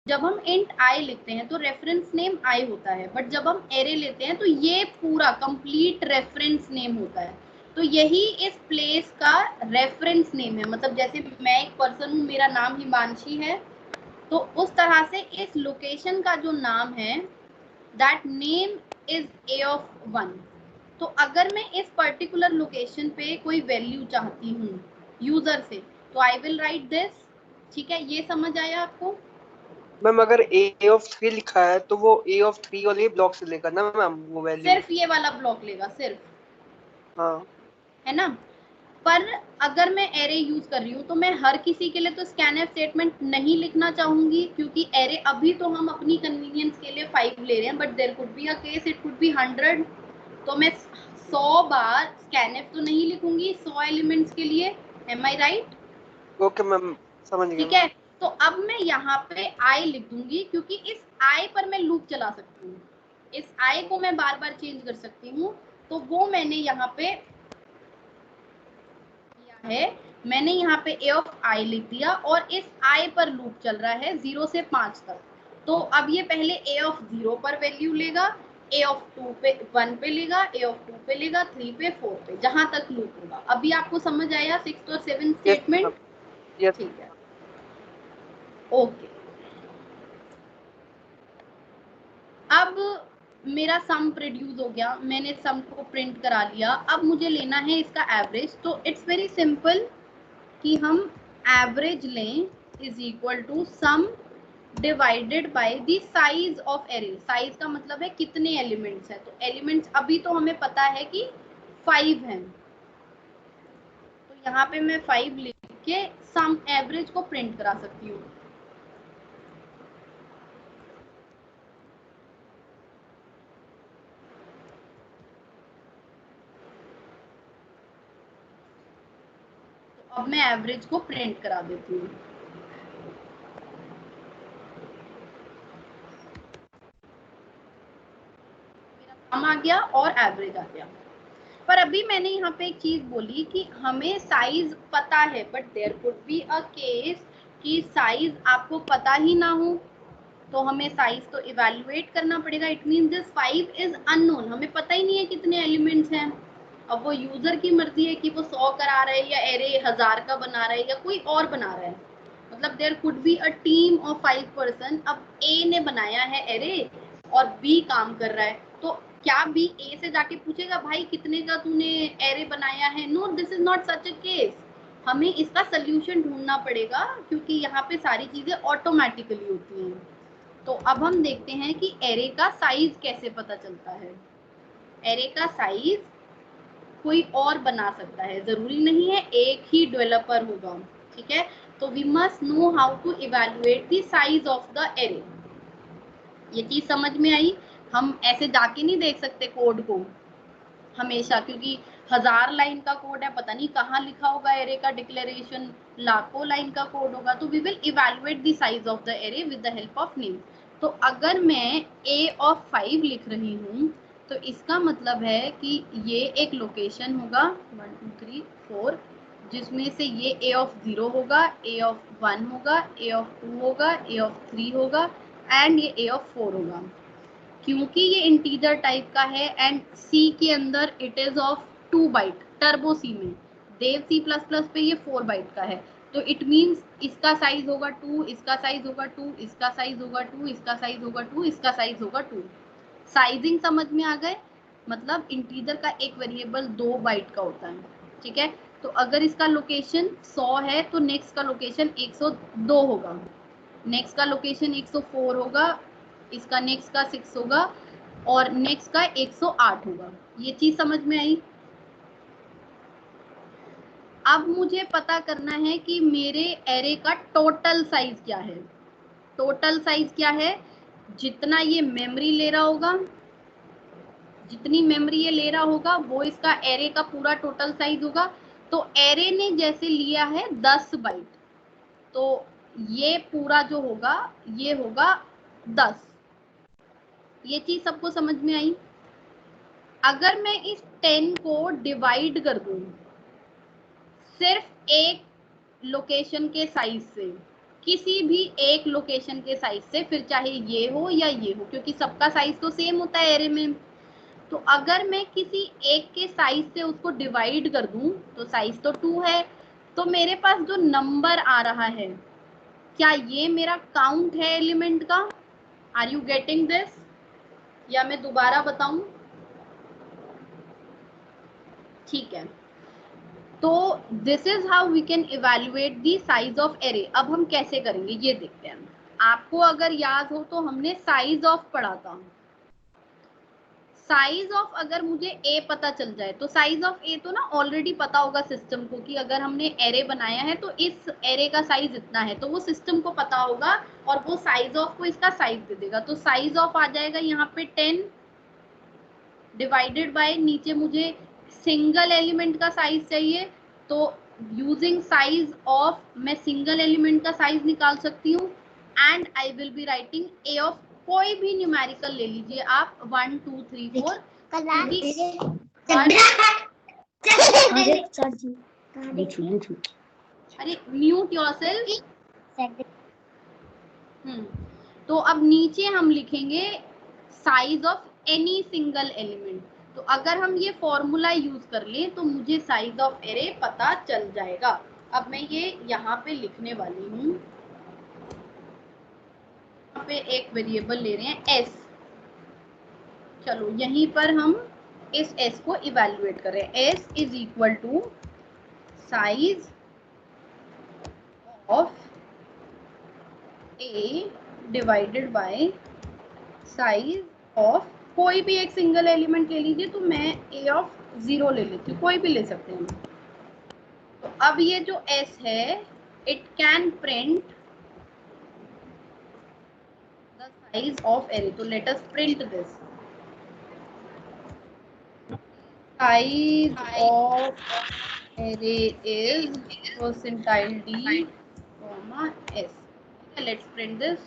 जब हम इंट आई लिखते हैं तो रेफरेंस नेम आई होता है, बट जब हम एरे लेते हैं तो ये पूरा कंप्लीट रेफरेंस नेम होता है। तो यही इस प्लेस का रेफरेंस नेम है। मतलब जैसे मैं एक पर्सन हूँ, मेरा नाम हिमांशी है, तो उस तरह से इस लोकेशन का जो नाम है that name is a of 1। तो अगर मैं इस पर्टिकुलर लोकेशन पे कोई वैल्यू चाहती हूँ यूजर से, तो आई विल राइट दिस, ठीक है। ये समझ आया आपको? मैम अगर ए ऑफ 3 लिखा है तो वो ए ऑफ 3 वाले ब्लॉक से लेगा ना मैम वो वैल्यू? सिर्फ ये वाला ब्लॉक लेगा, सिर्फ, हाँ है ना। पर अगर मैं एरे यूज कर रही हूँ तो मैं हर किसी के लिए तो स्कैनफ स्टेटमेंट नहीं लिखना चाहूंगी, क्योंकि एरे अभी तो हम अपनी कन्वीनियंस के लिए 5 ले रहे हैं, but there could be a case it could be 100। तो मैं 100 बार स्कैनफ तो नहीं लिखूंगी 100 एलिमेंट्स के लिए। एम आई राइट? ओके मैम, समझ गया ठीक है। मैम। तो अब मैं यहाँ पे आई लिख दूंगी, क्योंकि इस आई पर मैं लूप चला सकती हूँ, इस आई को मैं बार बार चेंज कर सकती हूँ। तो वो मैंने यहाँ पे किया है, मैंने यहाँ पे ए ऑफ आई लिख दिया और इस आई पर लूप चल रहा है 0 से 5 तक। तो अब ये पहले ए ऑफ 0 पर वैल्यू लेगा, ए ऑफ 2 पे 1 पे लेगा, ए ऑफ 2 पे लेगा, 3 पे 4 पे, जहां तक लूप होगा। अभी आपको समझ आया 6 और 7 यस स्टेटमेंट? यस। ठीक है, ओके। अब मेरा सम प्रोड्यूस हो गया, मैंने सम को प्रिंट करा लिया। अब मुझे लेना है इसका एवरेज। तो इट्स वेरी सिंपल कि हम एवरेज लें is equal to sum divided by the size of array. Size का मतलब है कितने एलिमेंट्स है। तो एलिमेंट्स अभी तो हमें पता है कि 5 हैं, तो यहाँ पे मैं 5 लिख के सम एवरेज को प्रिंट करा सकती हूँ। अब मैं एवरेज को प्रिंट करा देती हूँ। सम आ गया और एवरेज आ गया। पर अभी मैंने यहाँ पे एक चीज बोली कि हमें साइज पता है, but there could be a case कि साइज आपको पता ही ना हो, तो हमें साइज तो इवैल्यूएट करना पड़ेगा। It mean this 5 is unknown, हमें पता ही नहीं है कितने एलिमेंट्स हैं। अब वो यूजर की मर्जी है कि वो 100 करा रहा है या एरे 1000 का बना रहा है या कोई और बना रहा है। मतलब there could be a team of 5 person. अब ए ने बनाया है एरे और बी काम कर रहा है, तो क्या बी ए से जाके पूछेगा भाई कितने का तूने एरे बनाया है? No, this is not such a case. हमें इसका सोल्यूशन ढूंढना पड़ेगा क्योंकि यहाँ पे सारी चीजें ऑटोमेटिकली होती हैं। तो अब हम देखते हैं कि एरे का साइज कैसे पता चलता है। एरे का साइज कोई और बना सकता है, जरूरी नहीं है एक ही डेवलपर होगा, ठीक है। तो we must know how to evaluate the size of the array. ये चीज समझ में आई? हम ऐसे जाके नहीं देख सकते कोड को हमेशा, क्योंकि 1000 लाइन का कोड है, पता नहीं कहाँ लिखा होगा एरे का डिक्लेरेशन, लाखों लाइन का कोड होगा। तो we will evaluate the size of the array with the help of name. तो अगर मैं a ऑफ 5 लिख रही हूँ तो इसका मतलब है कि ये एक लोकेशन होगा 1 2 3 4, जिसमें से ये a ऑफ 0 होगा, a ऑफ 1 होगा, a ऑफ 2 होगा, a ऑफ 3 होगा एंड ये a ऑफ 4 होगा। क्योंकि ये इंटीजर टाइप का है एंड सी के अंदर it is of 2 byte, Turbo C में, देव C++ पे ये 4 बाइट का है। तो इट मींस इसका साइज होगा 2, इसका साइज होगा 2, इसका साइज होगा 2, इसका साइज होगा 2, इसका साइज होगा 2। साइजिंग समझ में आ गए? मतलब इंटीजर का एक वेरिएबल 2 बाइट का होता है, ठीक है। तो अगर इसका लोकेशन 100 है तो नेक्स्ट का लोकेशन 102 होगा, नेक्स्ट का लोकेशन 104 होगा, इसका नेक्स्ट का 6 होगा और नेक्स्ट का 108 होगा। ये चीज समझ में आई? अब मुझे पता करना है कि मेरे एरे का टोटल साइज क्या है। टोटल साइज क्या है? जितना ये मेमोरी ले रहा होगा, जितनी मेमोरी ये ले रहा होगा वो इसका एरे का पूरा टोटल साइज होगा। तो एरे ने जैसे लिया है 10 बाइट, तो ये पूरा जो होगा ये होगा 10। ये चीज सबको समझ में आई? अगर मैं इस 10 को डिवाइड कर दूं सिर्फ एक लोकेशन के साइज से, किसी भी एक लोकेशन के साइज से, फिर चाहे ये हो या ये हो, क्योंकि सबका साइज तो सेम होता है एरे में। तो अगर मैं किसी एक के साइज से उसको डिवाइड कर दूं तो साइज तो 2 है, तो मेरे पास जो नंबर आ रहा है क्या ये मेरा काउंट है एलिमेंट का? Are you getting this? या मैं दोबारा बताऊं? ठीक है, तो this is how we can evaluate the size of array. अब हम कैसे करेंगे ये देखते हैं। आपको अगर याद हो तो हमने साइज ऑफ पढ़ा था। साइज ऑफ अगर मुझे ए पता चल जाए तो साइज ऑफ ए तो ना ऑलरेडी पता होगा सिस्टम को कि अगर हमने एरे बनाया है तो इस एरे का साइज इतना है, तो वो सिस्टम को पता होगा और वो साइज ऑफ को इसका साइज दे देगा। तो साइज ऑफ आ जाएगा यहाँ पे 10 डिवाइडेड बाय, नीचे मुझे सिंगल एलिमेंट का साइज चाहिए, तो यूजिंग साइज ऑफ मैं सिंगल एलिमेंट का साइज निकाल सकती हूँ and I will be writing a of कोई भी न्यूमेरिकल ले लीजिए आप 1 2 3 4, अरे म्यूट योरसेल्फ। तो अब नीचे हम लिखेंगे size of any single element. तो अगर हम ये फॉर्मूला यूज कर लें तो मुझे साइज ऑफ एरे पता चल जाएगा। अब मैं ये यहाँ पे लिखने वाली हूँ, यहाँ पे एक वेरिएबल ले रहे हैं s। चलो यहीं पर हम इस s को इवैल्यूएट कर रहे हैं। s is equal to size of a divided by size of कोई भी एक सिंगल एलिमेंट ले लीजिए, तो मैं a ऑफ 0 ले लेती हूँ, कोई भी ले सकते हैं। तो अब ये जो s है it can print the size of array. तो let us print this size of array is percentile d comma s। Let's print this.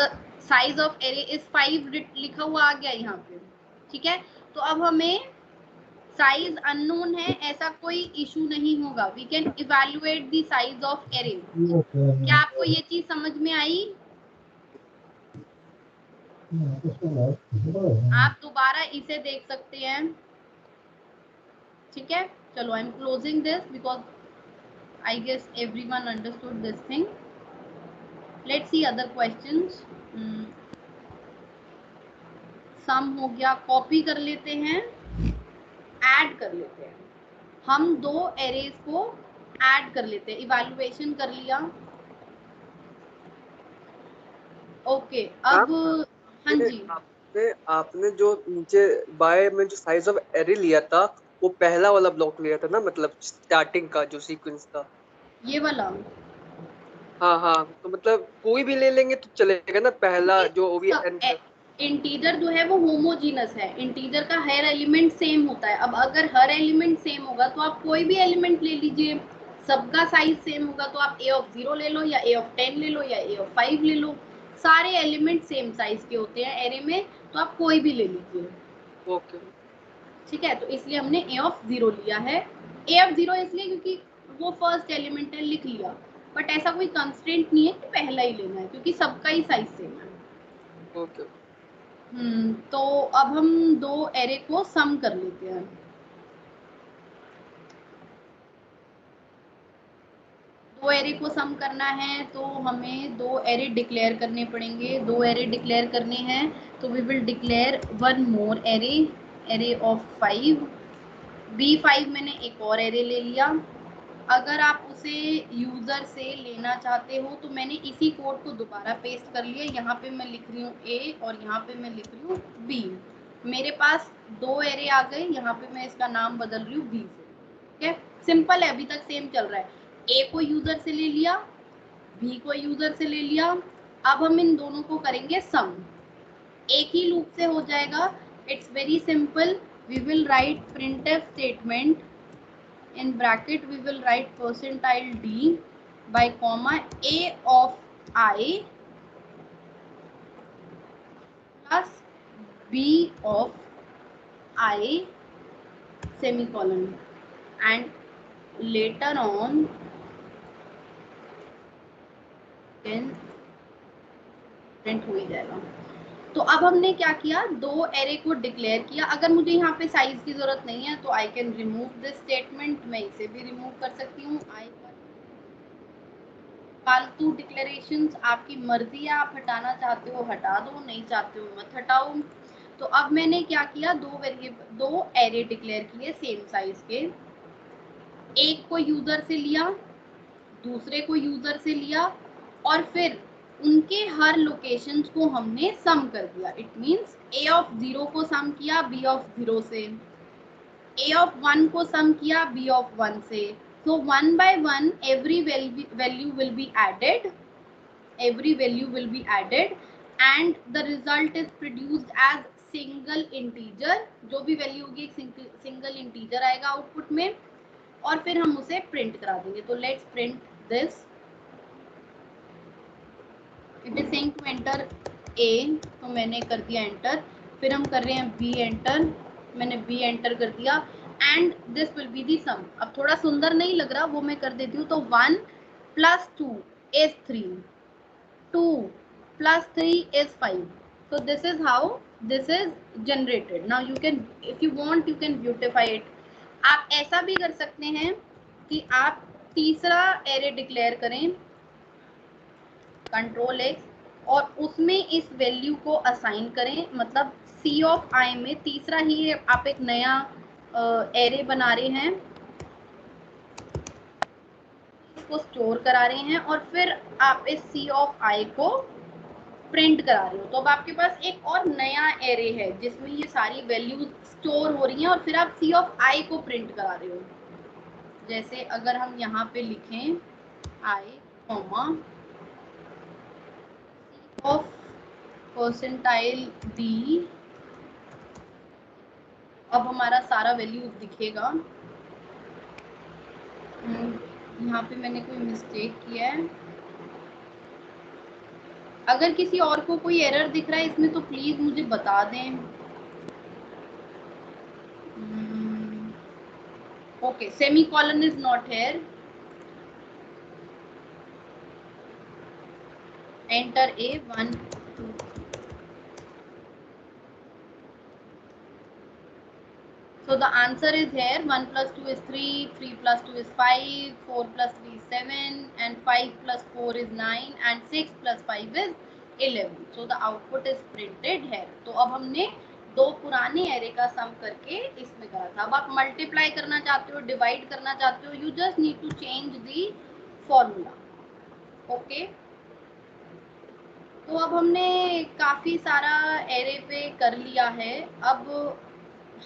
The size of array is 5 लिखा हुआ आ गया यहाँ पे, ठीक है। तो अब हमें साइज अननोन है ऐसा कोई इशू नहीं होगा, we can evaluate the size of array. क्या आपको ये चीज समझ में आई? आप दोबारा इसे देख सकते हैं, ठीक है। चलो I am closing this because I guess everyone understood this thing. Let's see other questions. Sum हो गया, कॉपी कर लेते हैं, ऐड कर लेते हैं। हम दो एरेज को ऐड कर लेते हैं, इवैल्यूएशन कर लिया। ओके अब हाँ जी, आपने जो नीचे बाय में जो साइज ऑफ एरे लिया था वो पहला वाला ब्लॉक लिया था ना, मतलब स्टार्टिंग का जो सीक्वेंस था। ये वाला हाँ हाँ, तो मतलब कोई भी ले लेंगे तो चलेगा ना, पहला जो भी इंटीजर जो है वो होमोजीनस है, इंटीजर का हर एलिमेंट सेम होता है। अब अगर हर एलिमेंट सेम होगा तो आप कोई भी एलिमेंट ले लीजिए, सबका साइज सेम होगा तो आप a of 0 ले लो या a of 10 ले लो या a of 5 ले लो, सारे एलिमेंट सेम साइज के होते हैं एरे में, तो आप कोई भी ले लीजिए। ओके ठीक है, तो इसलिए हमने a of 0 लिया है। a of 0 इसलिए क्योंकि वो फर्स्ट एलिमेंट है, लिख लिया, बट ऐसा कोई कंस्ट्रेंट नहीं है कि पहला ही लेना है क्योंकि सबका ही साइज सेम है। ओके तो अब हम दो एरे को सम कर लेते हैं। दो एरे को सम करना है तो हमें दो एरे डिक्लेयर करने पड़ेंगे। दो एरे डिक्लेयर करने हैं तो we will declare one more array, array of 5। B5 मैंने एक और एरे ले लिया। अगर आप उसे यूजर से लेना चाहते हो तो मैंने इसी कोड को दोबारा पेस्ट कर लिया। यहाँ पे मैं लिख रही हूँ A और यहाँ पे मैं लिख रही हूँ B। मेरे पास दो एरे आ गए, यहाँ पे मैं इसका नाम बदल रही हूँ B से। ठीक है, सिंपल है, अभी तक सेम चल रहा है। A को यूजर से ले लिया, B को यूजर से ले लिया। अब हम इन दोनों को करेंगे सम, एक ही लूप से हो जाएगा। It's very simple, we will write printf statement, in bracket we will write percentile d by comma a of I plus b of I semicolon, and later on then print हो ही जाएगा। तो अब हमने क्या किया, दो एरे को declare किया। अगर मुझे यहाँ पे साइज की जरूरत नहीं है तो I can remove this statement, मैं इसे भी रिमूव कर सकती हूँ। फालतू डिक्लेरेशंस आपकी मर्जी है, आप हटाना चाहते हो हटा दो, नहीं चाहते हो मत हटाओ। तो अब मैंने क्या किया, दो एरे डिक्लेयर किए सेम साइज के। एक को यूजर से लिया, दूसरे को यूजर से लिया, और फिर उनके हर लोकेशंस को हमने सम कर दिया। इट मींस a of 0 को सम किया b of 0 से, a of 1 को सम किया b of 1 से। So one by one every value will be added, every value will be added and the result is produced as single integer। जो भी value होगी एक सिंगल इंटीजर आएगा output में, और फिर हम उसे प्रिंट करा देंगे। तो let's print this. It is saying to enter a, तो मैंने कर दिया एंटर। फिर हम कर रहे हैं b एंटर, मैंने b एंटर कर दिया, and this will be the sum. अब थोड़ा सुंदर नहीं लग रहा, वो मैं कर देती हूँ। तो 1 + 2 is 3, 2 + 3 is 5। so this is how this is generated। now you can, if you want you can beautify it। आप ऐसा भी कर सकते हैं कि आप तीसरा एरे डिक्लेयर करें, Ctrl+X, और उसमें इस वैल्यू को असाइन करें। मतलब C of I में तीसरा ही आप एक नया एरे बना रहे हैं, इसको स्टोर करा रहे हैं, और फिर आप इस C of I को प्रिंट करा रहे हो। तो अब आपके पास एक और नया एरे है जिसमें ये सारी वैल्यूज स्टोर हो रही हैं, और फिर आप C of I को प्रिंट करा रहे हो। जैसे अगर हम यहाँ पे लिखें I, of percentile d, अब हमारा सारा वैल्यू दिखेगा। यहाँ पे मैंने कोई मिस्टेक किया है, अगर किसी और को कोई एरर दिख रहा है इसमें तो प्लीज मुझे बता दें। Okay, semicolon is not here. Enter A 1 2 3. So the answer is here. 1 plus 2 is 3, 3 plus 2 is 5, 4 plus 3 is 7, and 5 plus 4 is 9, and 6 plus 5 is 11. So the output is printed here. तो अब हमने दो पुराने array का सम करके इसमें करा था। अब आप मल्टीप्लाई करना चाहते हो, डिवाइड करना चाहते हो, you just need to change the formula. Okay, तो अब हमने काफ़ी सारा एरे पे कर लिया है। अब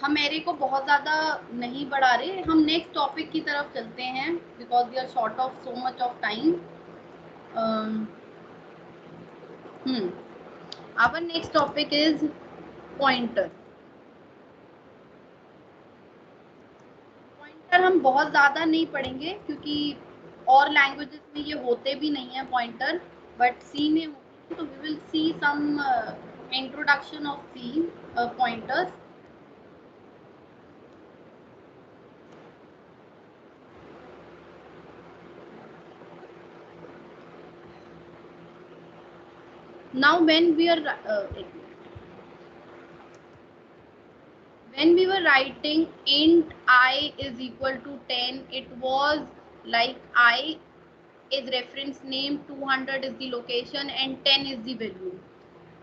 हम एरे को बहुत ज़्यादा नहीं बढ़ा रहे, हम नेक्स्ट टॉपिक की तरफ चलते हैं because we are short of so much of time. Our next topic is pointer. Pointer हम बहुत ज़्यादा नहीं पढ़ेंगे क्योंकि और लैंग्वेजेस में ये होते भी नहीं है पॉइंटर, बट सी में होते हैं, तो we will see some introduction of C pointers. Now when we are when we were writing int I is equal to 10, it was like I is reference name, 200 is the location, and 10 is the value.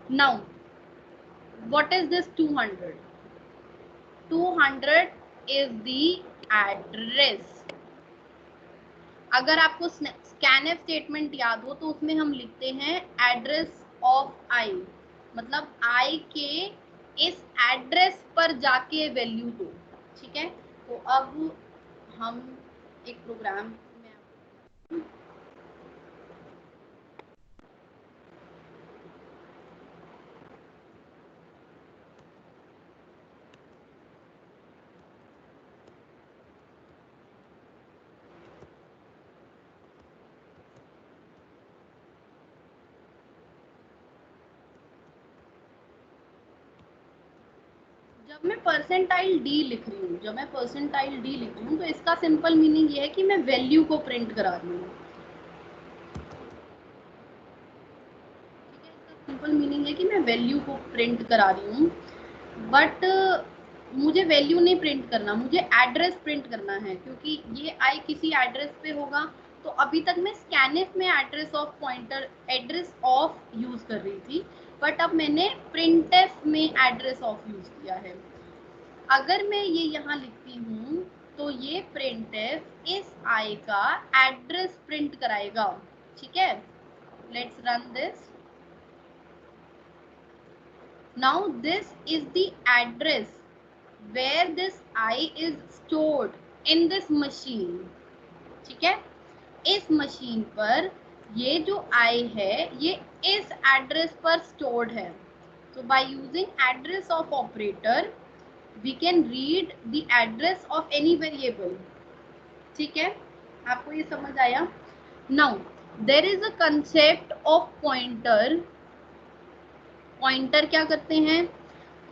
Now what is this 200? 200 is the address. अगर आपको scanf statement याद हो तो उसमें हम लिखते हैं address of आई, मतलब आई के इस एड्रेस पर जाके वैल्यू दो। ठीक है, तो अब हम एक प्रोग्राम में जब मैं परसेंटाइल डी लिख रही हूँ, तो इसका सिंपल मीनिंग ये है कि मैं वैल्यू को प्रिंट करा रही हूँ। ठीक है, इसका सिंपल मीनिंग है कि मैं वैल्यू को प्रिंट करा रही हूँ, बट मुझे वैल्यू नहीं प्रिंट करना, मुझे एड्रेस प्रिंट करना है, क्योंकि ये आई किसी एड्रेस पे होगा। तो अभी तक मैं स्कैनफ में address of pointer, address of use कर रही थी, बट अब मैंने प्रिंटफ में एड्रेस ऑफ यूज किया है। अगर मैं ये यहाँ लिखती हूँ तो ये प्रिंटफ इस आई का एड्रेस प्रिंट कराएगा। ठीक है, let's run this. Now this is the address where this I is stored in this machine. ठीक है, इस मशीन पर ये जो I है ये इस एड्रेस पर स्टोर्ड है। So by using address of operator we can read the address of any variable. ठीक है, आपको ये समझ आया? Now there is a concept of pointer. Pointer क्या करते हैं?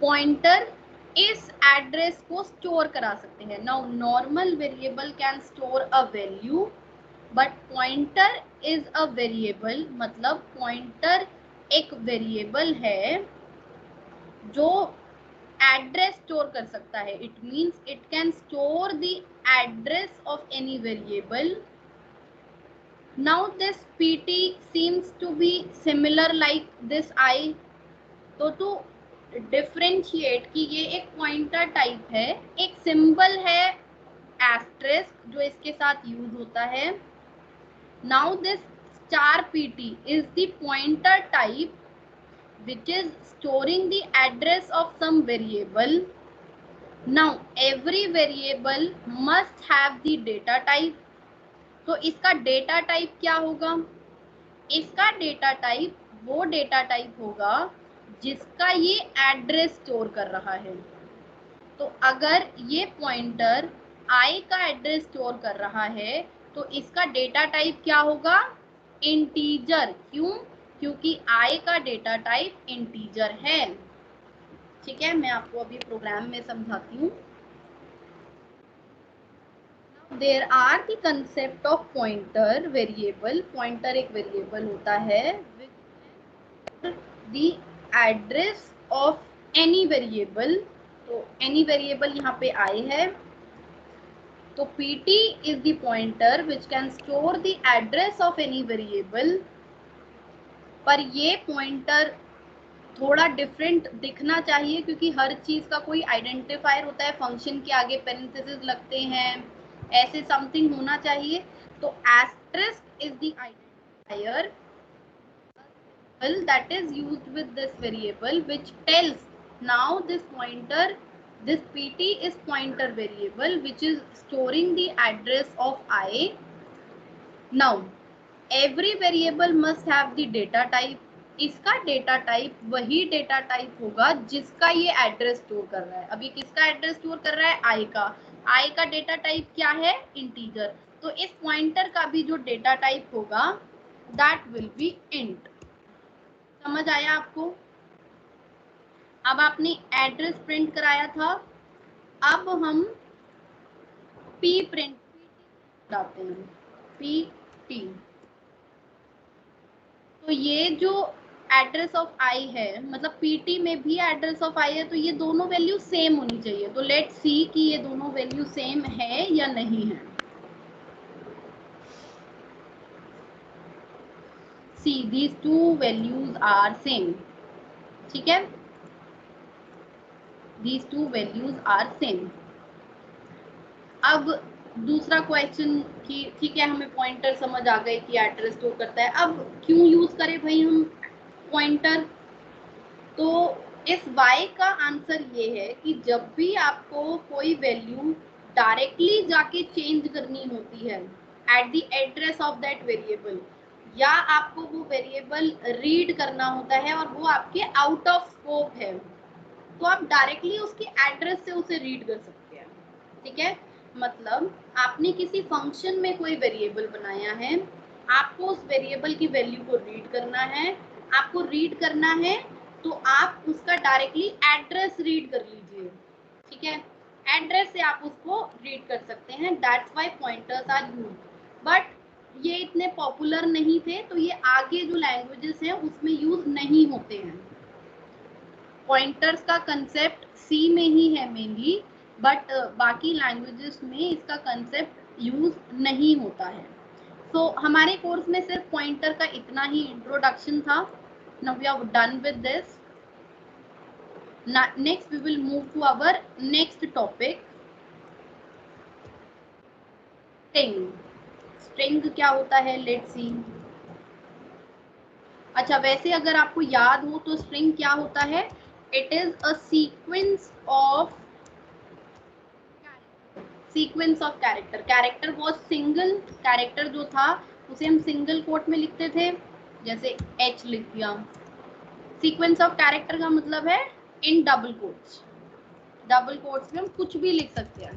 पॉइंटर इस एड्रेस को स्टोर करा सकते हैं। Now normal variable can store a value, but pointer is a variable, मतलब पॉइंटर एक वेरिएबल है जो एड्रेस स्टोर कर सकता है। It means it can store the address of any variable. Now this pt seems to be similar like this I. तो to differentiate कि ये एक पॉइंटर टाइप है, एक सिंबल है एस्टेरिस्क जो इसके साथ यूज होता है। Now this star pt is the pointer type which is storing the address of some variable. Now every variable must have the data type. तो इसका डेटा टाइप क्या होगा? इसका डेटा टाइप वो डेटा टाइप होगा जिसका ये एड्रेस स्टोर कर रहा है। तो अगर ये पॉइंटर आई का एड्रेस स्टोर कर रहा है तो इसका डेटा टाइप क्या होगा? इंटीजर। क्यों? क्योंकि i का डेटा टाइप इंटीजर है। ठीक है, मैं आपको अभी प्रोग्राम में समझाती हूँ। There are the concept of pointer variable. Pointer एक वेरिएबल होता है the address of any variable. तो एनी वेरिएबल यहाँ पे आई है, तो pt is the pointer which can store the address of any variable। पर ये पॉइंटर थोड़ा डिफरेंट दिखना चाहिए क्योंकि हर चीज का कोई आइडेंटिफायर होता है, फंक्शन के आगे पेरेंथेसिस लगते हैं, ऐसे समथिंग होना चाहिए। तो asterisk is the identifier that is used with this variable which tells now this pointer, this pt is pointer variable which is storing the address of I। now every variable must have the data type। इसका data type वही data type होगा जिसका ये address store कर रहा है। अभी किसका एड्रेस स्टोर कर रहा है? आई का। आई का डेटा टाइप क्या है? इंटीजर। तो इस पॉइंटर का भी जो डेटा टाइप होगा दैट विल बी इंट। समझ आया आपको? अब आपने एड्रेस प्रिंट कराया था, अब हम p प्रिंट कराते हैं, pt। तो ये जो एड्रेस ऑफ आई है, मतलब pt में भी एड्रेस ऑफ आई है, तो ये दोनों वैल्यू सेम होनी चाहिए। तो लेट्स सी कि ये दोनों वैल्यू सेम है या नहीं है। See these two values are same. ठीक है, these two values are same। अब दूसरा क्वेश्चन कि ठीक है, हमें पॉइंटर समझ आ गए कि एड्रेस स्टोर करता है, अब क्यों यूज करें भाई हम पॉइंटर? तो इस y का आंसर ये है कि जब भी आपको कोई वैल्यू डायरेक्टली जाके चेंज करनी होती है at the address of that variable, या आपको वो वेरिएबल रीड करना होता है और वो आपके आउट ऑफ स्कोप है, तो आप डायरेक्टली उसके एड्रेस से उसे रीड कर सकते हैं। ठीक है, मतलब आपने किसी फंक्शन में कोई वेरिएबल बनाया है, आपको उस वेरिएबल की वैल्यू को रीड करना है। आपको रीड करना है तो आप उसका डायरेक्टली एड्रेस रीड कर लीजिए। ठीक है, एड्रेस से आप उसको रीड कर सकते हैं। That's why pointers are used. But ये इतने पॉपुलर नहीं थे, तो ये आगे जो लैंग्वेजेस हैं उसमें यूज नहीं होते हैं। पॉइंटर्स का कंसेप्ट सी में ही है मेनली, बट बाकी लैंग्वेजेस में इसका कंसेप्ट यूज नहीं होता है। तो हमारे कोर्स में सिर्फ पॉइंटर का इतना ही इंट्रोडक्शन था। Now we are done with this. Next we will move to our next topic, string. String क्या होता है? Let's see. अच्छा, वैसे अगर आपको याद हो तो स्ट्रिंग क्या होता है? It is a sequence of character. Character was single, character जो था उसे हम सिंगल कोट में लिखते थे, जैसे h लिख दिया। सीक्वेंस ऑफ कैरेक्टर का मतलब है in double quotes. Double quotes में हम कुछ भी लिख सकते हैं।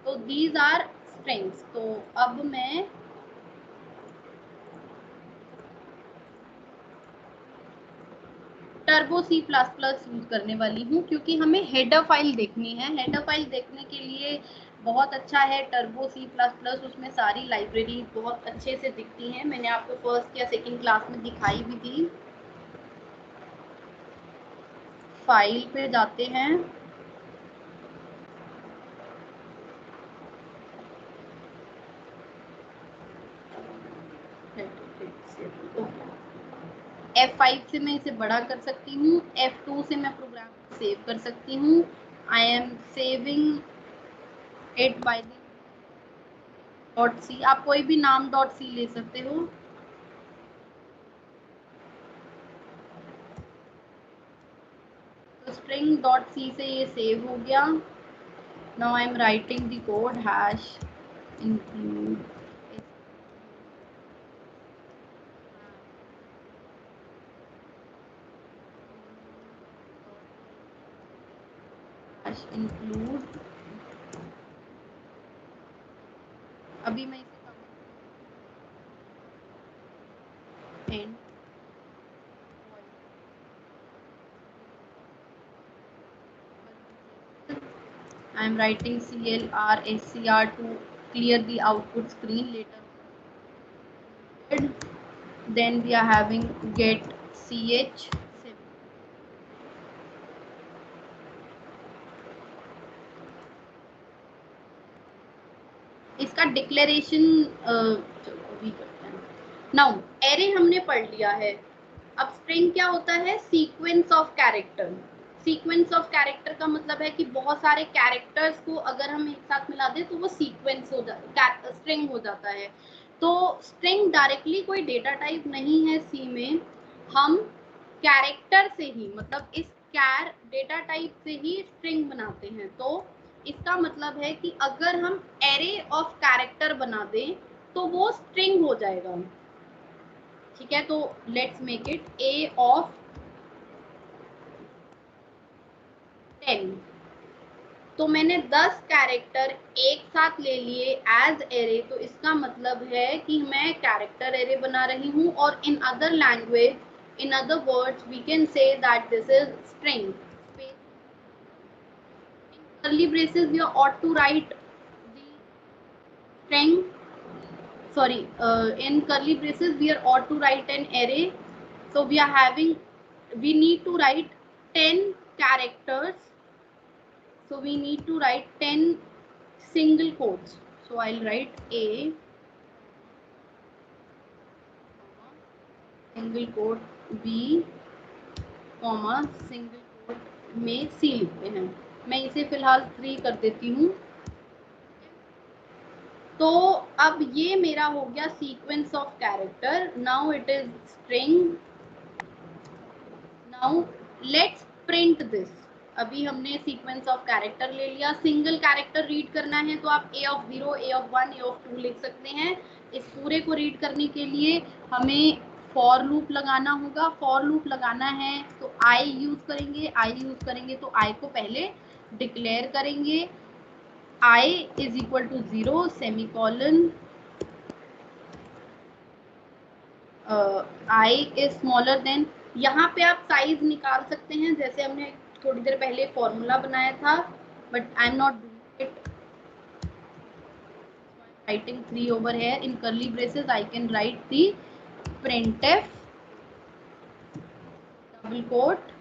तो दीज आर स्ट्रिंग्स। तो अब मैं टर्बो C++ यूज करने वाली हूँ क्योंकि हमें हेडर फाइल देखनी है। हेडर फाइल देखने के लिए बहुत अच्छा है टर्बो C++, उसमें सारी लाइब्रेरी बहुत अच्छे से दिखती हैं। मैंने आपको फर्स्ट या सेकंड क्लास में दिखाई भी थी। फाइल पे जाते हैं, F5 से मैं इसे बड़ा कर सकती हूँ, F2 से मैं प्रोग्राम सेव कर सकती हूँ। I am saving it by .c। आप कोई भी नाम .c ले सकते हो। तो string.c से ये सेव हो गया। Now I am writing the code hash include include। अभी मैं इसे and I am writing CLR SCR to clear the output screen later. Then we are having get ch इसका डिक्लेरेशन भी करते हैं. नाउ एरे हमने पढ़ लिया है. अब स्ट्रिंग क्या होता है? Sequence of character. Sequence of character का मतलब है कि बहुत सारे कैरेक्टर्स को अगर हम एक साथ मिला दें तो वो सीक्वेंस हो जाता, स्ट्रिंग हो जाता है. तो स्ट्रिंग डायरेक्टली कोई डेटा टाइप नहीं है सी में. हम कैरेक्टर से ही, मतलब इस कैर डेटा टाइप से ही स्ट्रिंग बनाते हैं. तो इसका मतलब है कि अगर हम एरे ऑफ कैरेक्टर बना दें तो वो स्ट्रिंग हो जाएगा. ठीक है, तो let's make it A of 10. तो मैंने 10 कैरेक्टर एक साथ ले लिए एज एरे. तो इसका मतलब है कि मैं कैरेक्टर एरे बना रही हूँ. और in other language, in other words, we can say that this is string. In curly braces we ought to write the string, sorry, in curly braces we are ought to write an array. So we are having, we need to write 10 characters. So we need to write 10 single quotes. So I'll write a single quote b comma single quote में सी लिखते हैं. मैं इसे फिलहाल 3 कर देती हूँ. तो अब ये मेरा हो गया sequence of character. Now it is string. Now let's print this. अभी हमने सीक्वेंस ऑफ कैरेक्टर ले लिया. सिंगल कैरेक्टर रीड करना है तो आप A of 0, A of 1, A of 2 लिख सकते हैं. इस पूरे को रीड करने के लिए हमें फॉर लूप लगाना होगा. फॉर लूप लगाना है तो आई यूज करेंगे. आई यूज करेंगे तो आई को पहले डिक्लेयर करेंगे. I is equal to 0 semicolon. I is smaller than. यहाँ पे आप साइज निकाल सकते हैं जैसे हमने थोड़ी देर पहले फॉर्मूला बनाया था. But I am not doing it. writing 3 over here. In curly braces I can write the printf double quote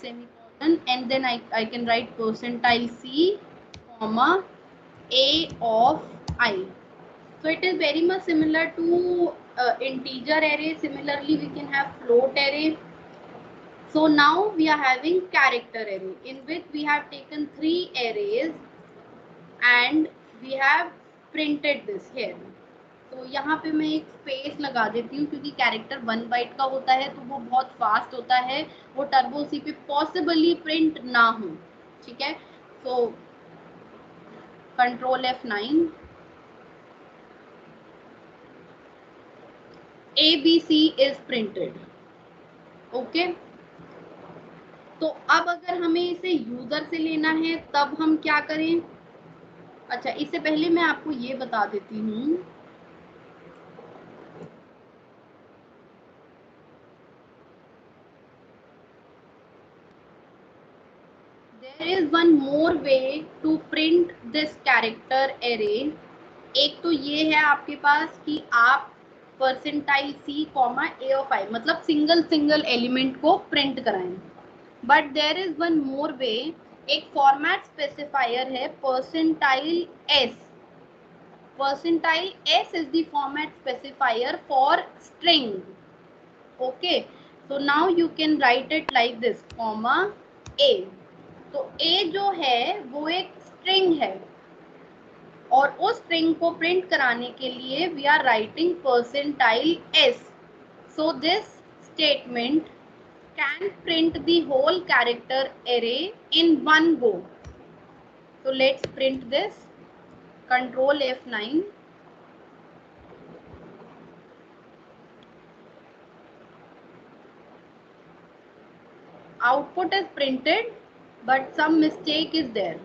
semicolon, and then I can write percentile c comma a of I. So it is very much similar to integer array. Similarly we can have float array. So now we are having character array in which we have taken 3 arrays and we have printed this here. तो यहाँ पे मैं एक space लगा देती हूँ क्योंकि character 1 bite का होता है तो वो बहुत फास्ट होता है. वो टर्बो सी पे पॉसिबली प्रिंट ना हो. ठीक है, तो control F9. ABC is printed. Okay, तो अब अगर हमें इसे यूजर से लेना है तब हम क्या करें? अच्छा, इससे पहले मैं आपको ये बता देती हूँ. There is one more way to print this character array. एक तो ये है आपके पास कि आप percentile C comma A of I मतलब सिंगल एलिमेंट को प्रिंट कराएं. But there is one more way. एक फॉर्मेट स्पेसिफायर है percentile S. Percentile S is the format specifier for string. Okay, so now you can write it like this, comma A. तो A जो है वो एक string है और उस स्ट्रिंग को प्रिंट कराने के लिए we are writing percentile S. So this statement can print the whole character array in one go. So let's print this. Control F9. Output is printed, but some mistake is there.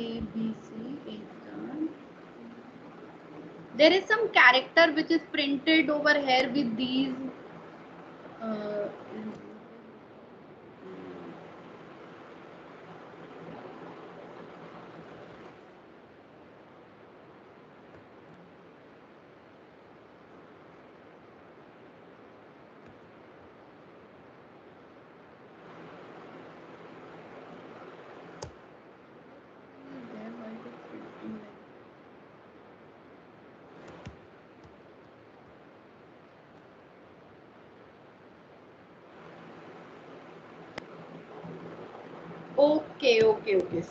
A, B, C is done. There is some character which is printed over here with these. Uh, okay.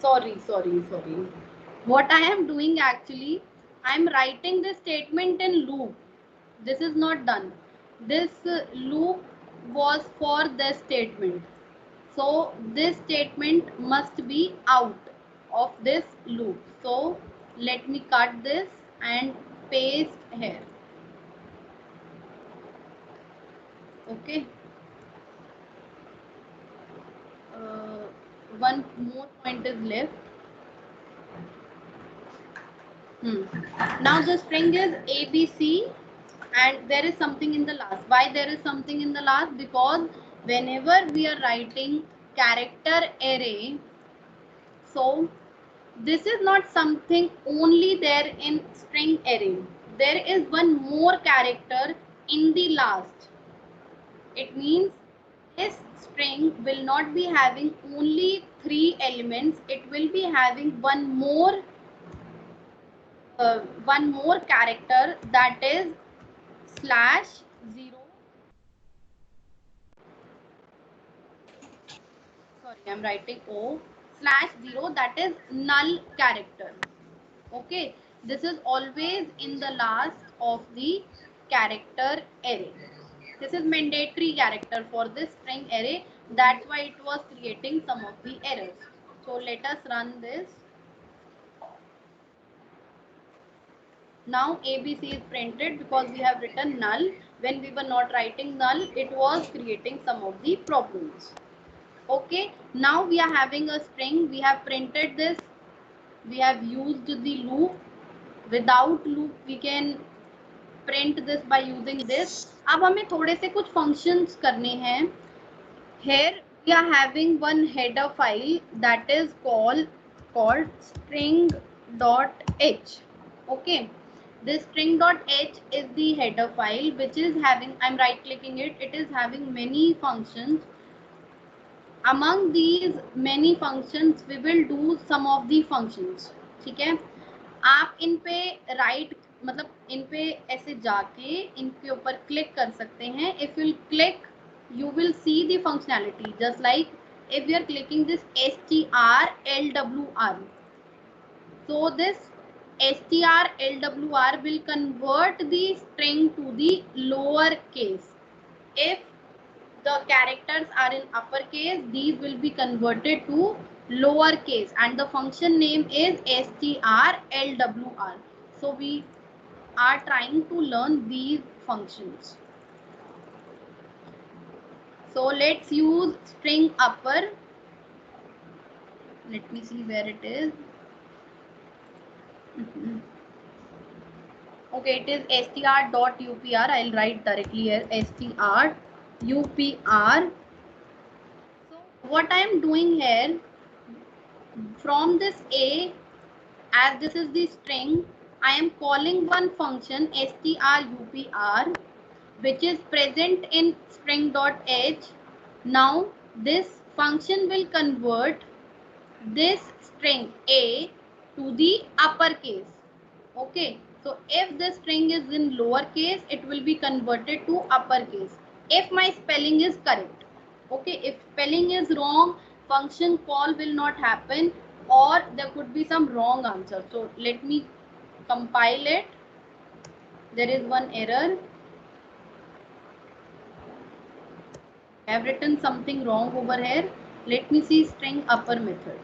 Sorry. What I am doing actually, I am writing this statement in loop. This is not done. This loop was for this statement. So this statement must be out of this loop. So let me cut this and paste here. Okay. One more point is left. Now the string is ABC and there is something in the last. Why there is something in the last? Because whenever we are writing character array, so this is not something only there in string array. There is one more character in the last. It means this string will not be having only 3 elements. It will be having one more character, that is /0. Sorry, I'm writing O /0, that is null character. Okay, this is always in the last of the character array. This is mandatory character for this string array. That's why it was creating some of the errors. So let us run this. Now ABC is printed because we have written null. When we were not writing null, it was creating some of the problems. Okay, now we are having a string. We have printed this. We have used the loop. Without loop, we can print this by using this. अब हमें थोड़े से कुछ functions करने हैं. Here we are having one header file that is called string.h. Okay, this string.h is the header file which is having, I'm right clicking it, it is having many functions. Among these many functions we will do some of the functions. ठीक है, आप इन पे right मतलब इन पे ऐसे जाके इनके ऊपर क्लिक कर सकते हैं. If you click, you will see the functionality, just like if we are clicking this strlwr. So this strlwr will convert the string to the lower case. If the characters are in uppercase, these will be converted to lower case and the function name is strlwr. So we are trying to learn these functions. So let's use string upper. Let me see where it is. Okay, it is str.upr. I'll write directly here str UPR. So what I am doing here, from this A, as this is the string, I am calling one function strupr which is present in string.h. Now this function will convert this string A to the uppercase. Okay, so if the string is in lowercase, it will be converted to uppercase. If my spelling is correct. Okay, if spelling is wrong, function call will not happen or there could be some wrong answer. So let me compile it. There is one error. I have written something wrong over here. Let me see string upper method.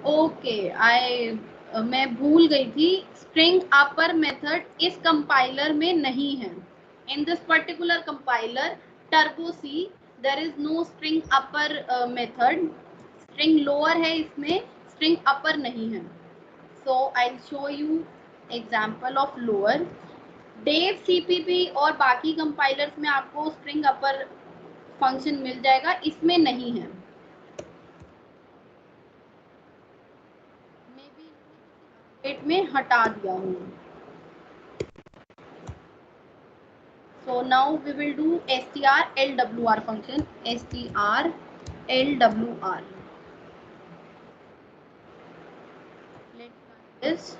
Okay मैं भूल गई थी, string अपर method इस compiler में नहीं है. In this particular compiler Turbo C, there is no string upper method. String lower है इसमें, string upper नहीं है. So I'll show you example of lower. Dev CPP और बाकी कंपाइलर्स में आपको स्ट्रिंग अपर फंक्शन मिल जाएगा, इसमें नहीं है. मे बी अपडेट में हटा दिया हूँ. So now we will do strLWR function. strLWR. Let's run this.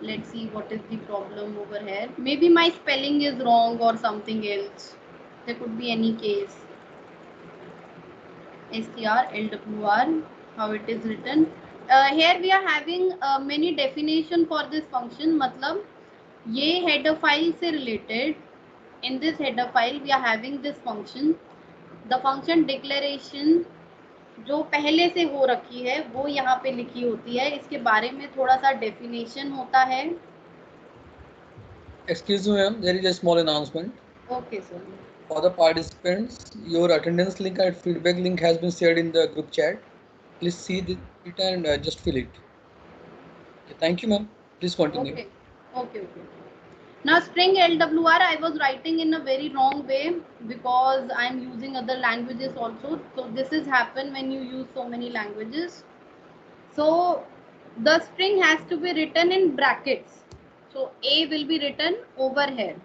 Let's see what is the problem over here. Maybe my spelling is wrong or something else. There could be any case. strLWR, how it is written. Here we are having many definition for this function. मतलब ये header file से related. In this header file we are having this function. The function declaration जो पहले से हो रखी है वो यहाँ पे लिखी होती है. इसके बारे में थोड़ा सा डेफिनेशन होता है. Excuse me, ma'am, there is a small announcement. Okay, sir. For the participants, your attendance link and feedback link has been shared in the group chat. Please see it and just fill it. Okay, thank you, ma'am. Please continue. Okay. Now string LWR I was writing in a very wrong way because I am using other languages also. So this is happen when you use so many languages. So the string has to be written in brackets. So A will be written over here.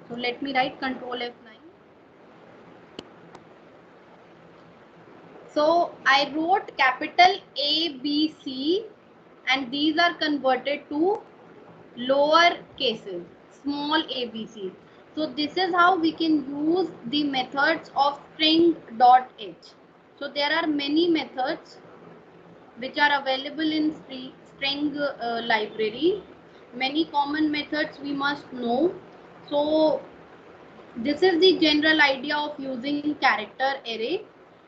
So let me write Control F9. So I wrote capital A, B, C, and these are converted to lower cases, small abc. So this is how we can use the methods of string.h. So there are many methods which are available in string library. Many common methods we must know. So this is the general idea of using character array.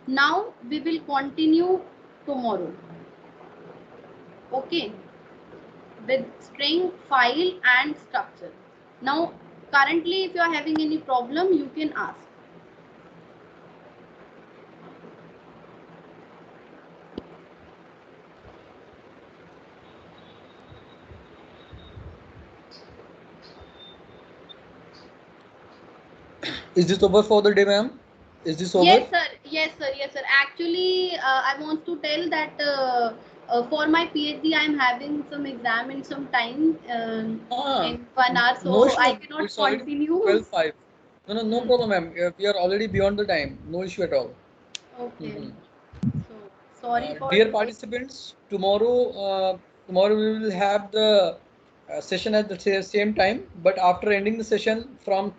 Now we will continue tomorrow. Okay, with string, file and structure. Now currently if you are having any problem you can ask. Is this over for the day, ma'am? Is this over? Yes sir. Actually I want to tell that for my PhD I am having some exam in some time in 1 hour, so no issue, I cannot it's already continue. 12:05. No problem, ma'am. We are already beyond the time. No issue at all. Okay. So sorry for dear participants, tomorrow we will have the session at the same time, but after ending the session from